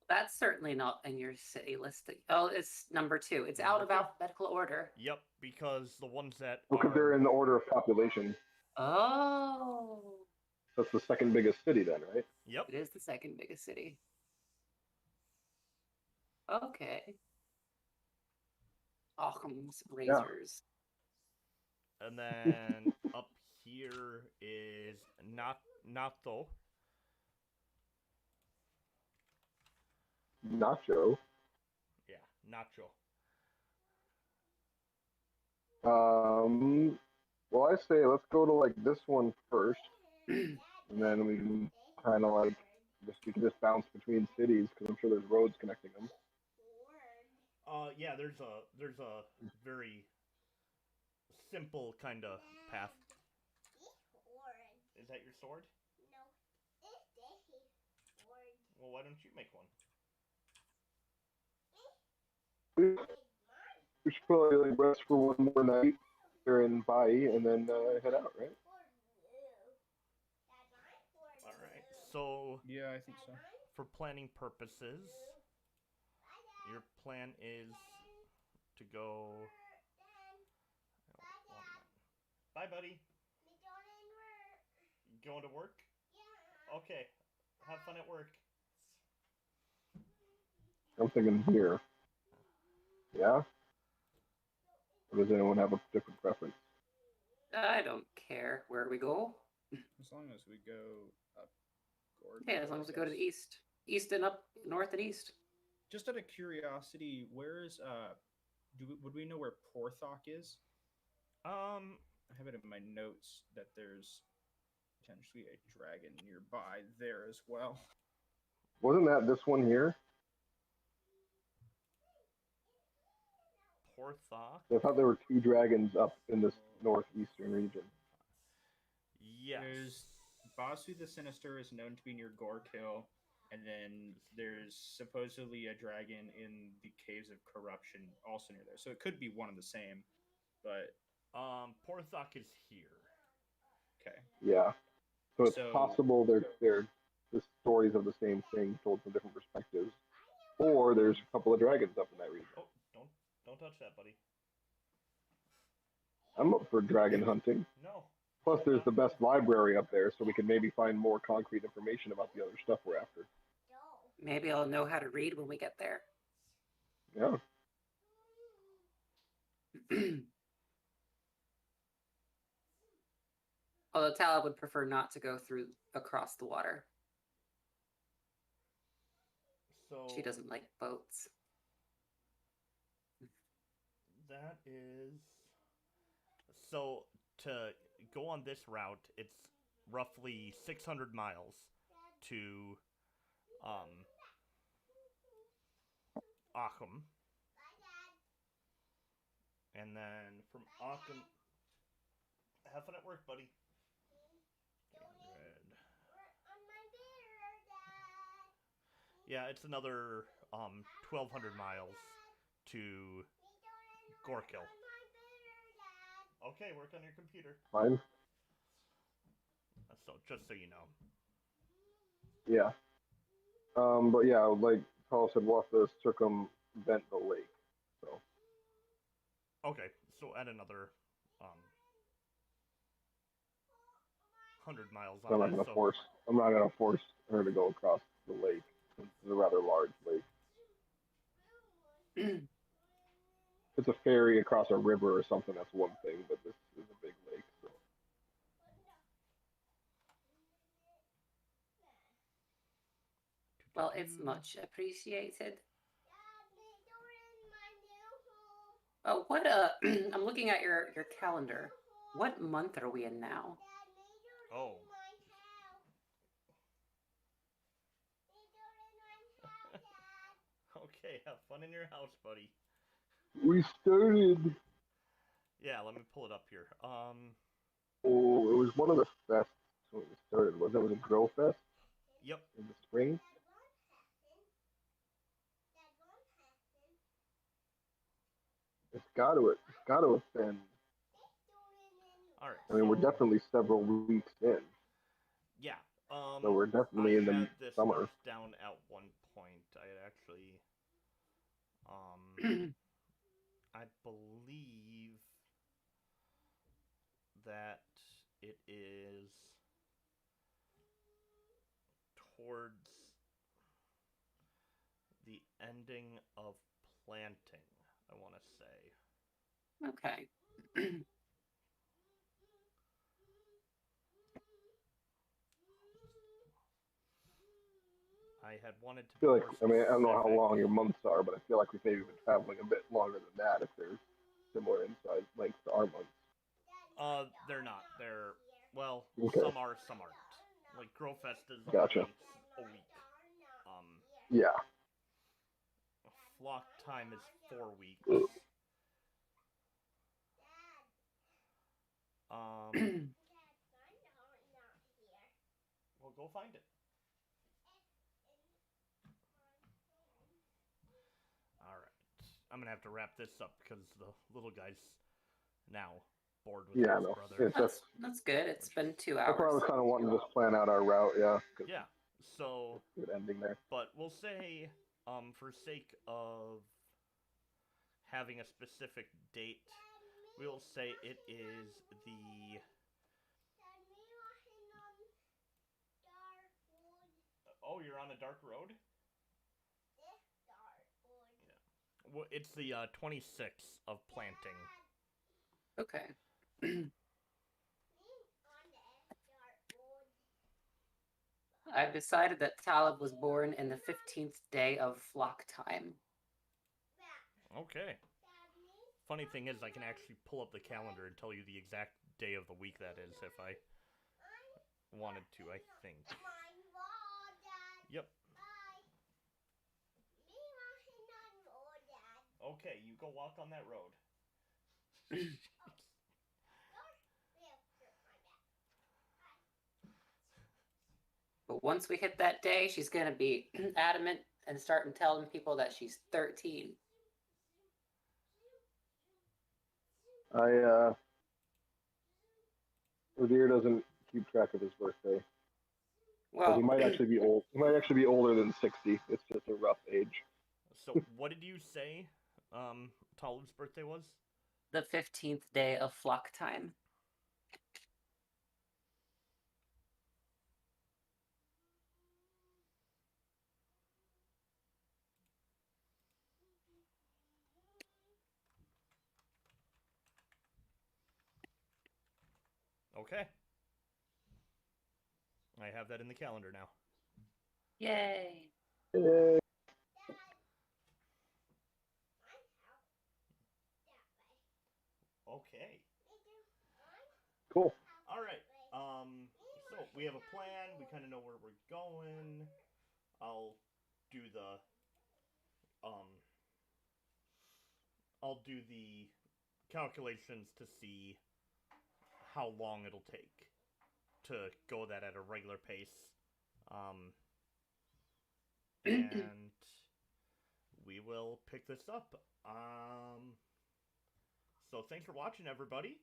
That's certainly not in your city listing. Oh, it's number 2. It's out of alphabetical order. Yep, because the ones that Because they're in the order of population. Oh. That's the second biggest city then, right? Yep. It is the second biggest city. Okay. Achum's razors. Yeah. And then up here is Nato. Nacho. Yeah, Nacho. Well, I say let's go to like this one first, and then we can kind of like we can just bounce between cities because I'm sure there's roads connecting them. Yeah, there's a very simple kind of path. Is that your sword? No, it's a sword. Well, why don't you make one? We should probably like rest for one more night here in Bighy and then head out, right? Alright, so... Yeah, I think so. For planning purposes, your plan is to go... Bye, buddy. You going to work? Yeah. Okay. Have fun at work. I'm thinking here. Yeah? Or does anyone have a different preference? I don't care where we go. As long as we go up Gorkill. Yeah, as long as we go to the east. East and up, north and east. Just out of curiosity, where is would we know where Porthok is? I have it in my notes that there's potentially a dragon nearby there as well. Wasn't that this one here? Porthok? I thought there were 2 dragons up in this northeastern region. Yes. There's Basu the Sinister is known to be near Gorkill, and then there's supposedly a dragon in the Caves of Corruption also near there. So it could be one and the same, but... Porthok is here. Okay. Yeah. So it's possible they're the stories of the same thing told from different perspectives. Or there's a couple of dragons up in that region. Oh, don't touch that, buddy. I'm up for dragon hunting. No. Plus, there's the best library up there, so we can maybe find more concrete information about the other stuff we're after. Maybe I'll know how to read when we get there. Yeah. Although Talamh would prefer not to go through across the water. So She doesn't like boats. that is so to go on this route, it's roughly 600 miles to Achum. And then from Achum, have fun at work, buddy. 300. Yeah, it's another 1,200 miles to Gorkill. Okay, work on your computer. Fine. So just so you know. Yeah. But yeah, like Paul said, we'll have to circumvent the lake. So. Okay, so add another 100 miles on I'm not that. gonna So force. I'm not gonna force her to go across the lake. It's a rather large lake. It's a ferry across a river or something. That's one thing, but this is a big lake. So. Well, it's much appreciated. Oh, what I'm looking at your calendar. What month are we in now? Oh. Okay, have fun in your house, buddy. We started. Yeah, let me pull it up here. Oh, it was one of the fests when we started. Was it a Grow Fest? Yep. In the spring. It's got to have been. All right. I mean, we're definitely several weeks in. Yeah. So we're definitely in the had this summer. marked down at one point. I had actually, I believe that it is towards the ending of planting, I want to say. Okay. I had wanted to I feel be like, more I mean, I don't know how specific. long your months are, but I feel like we've maybe been traveling a bit longer than that if they're similar inside length to our months. They're not. They're, well, Okay. some are, some aren't. Like, Growfest is Gotcha. only a week. Yeah. Flock time is 4 weeks. Well, go find it. Alright. I'm gonna have to wrap this up because the little guy's now bored with his brother. That's good. It's been 2 That's why I hours. was kind of wanting to just plan out our route, yeah. Yeah, so... Good ending there. But we'll say, for sake of having a specific date, we'll say it is the... Oh, you're on a dark road? Yeah. Well, it's the 26th of planting. Okay. I've decided that Talamh was born in the 15th day of flock time. Okay. Funny thing is, I can actually pull up the calendar and tell you the exact day of the week that is if I wanted to, I think. Yep. Okay, you go walk on that road. But once we hit that day, she's going to be adamant and starting telling people that she's 13. Ridire doesn't keep track of his birthday. Well, he might actually be old. He might actually be older than 60. It's just a rough age. So, what did you say Talamh's birthday was? The 15th day of flock time. Okay. I have that in the calendar now. Yay. Yay. Okay. Cool. All right. So we have a plan. We kind of know where we're going. I'll do the calculations to see how long it'll take to go that at a regular pace. And we will pick this up. So thanks for watching, everybody.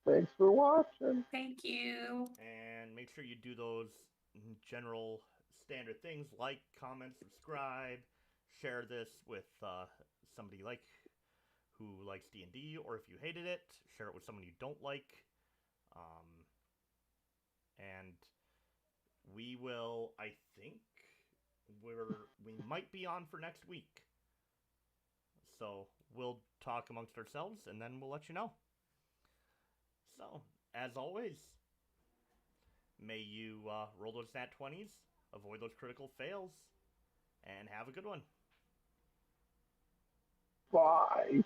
Thanks for watching. Thank you. And make sure you do those general standard things like, comment, subscribe, share this with somebody like who likes D&D, or if you hated it, share it with someone you don't like. And we will, I think, we might be on for next week. So we'll talk amongst ourselves, and then we'll let you know. So, as always, may you roll those nat 20s, avoid those critical fails, and have a good one. Bye.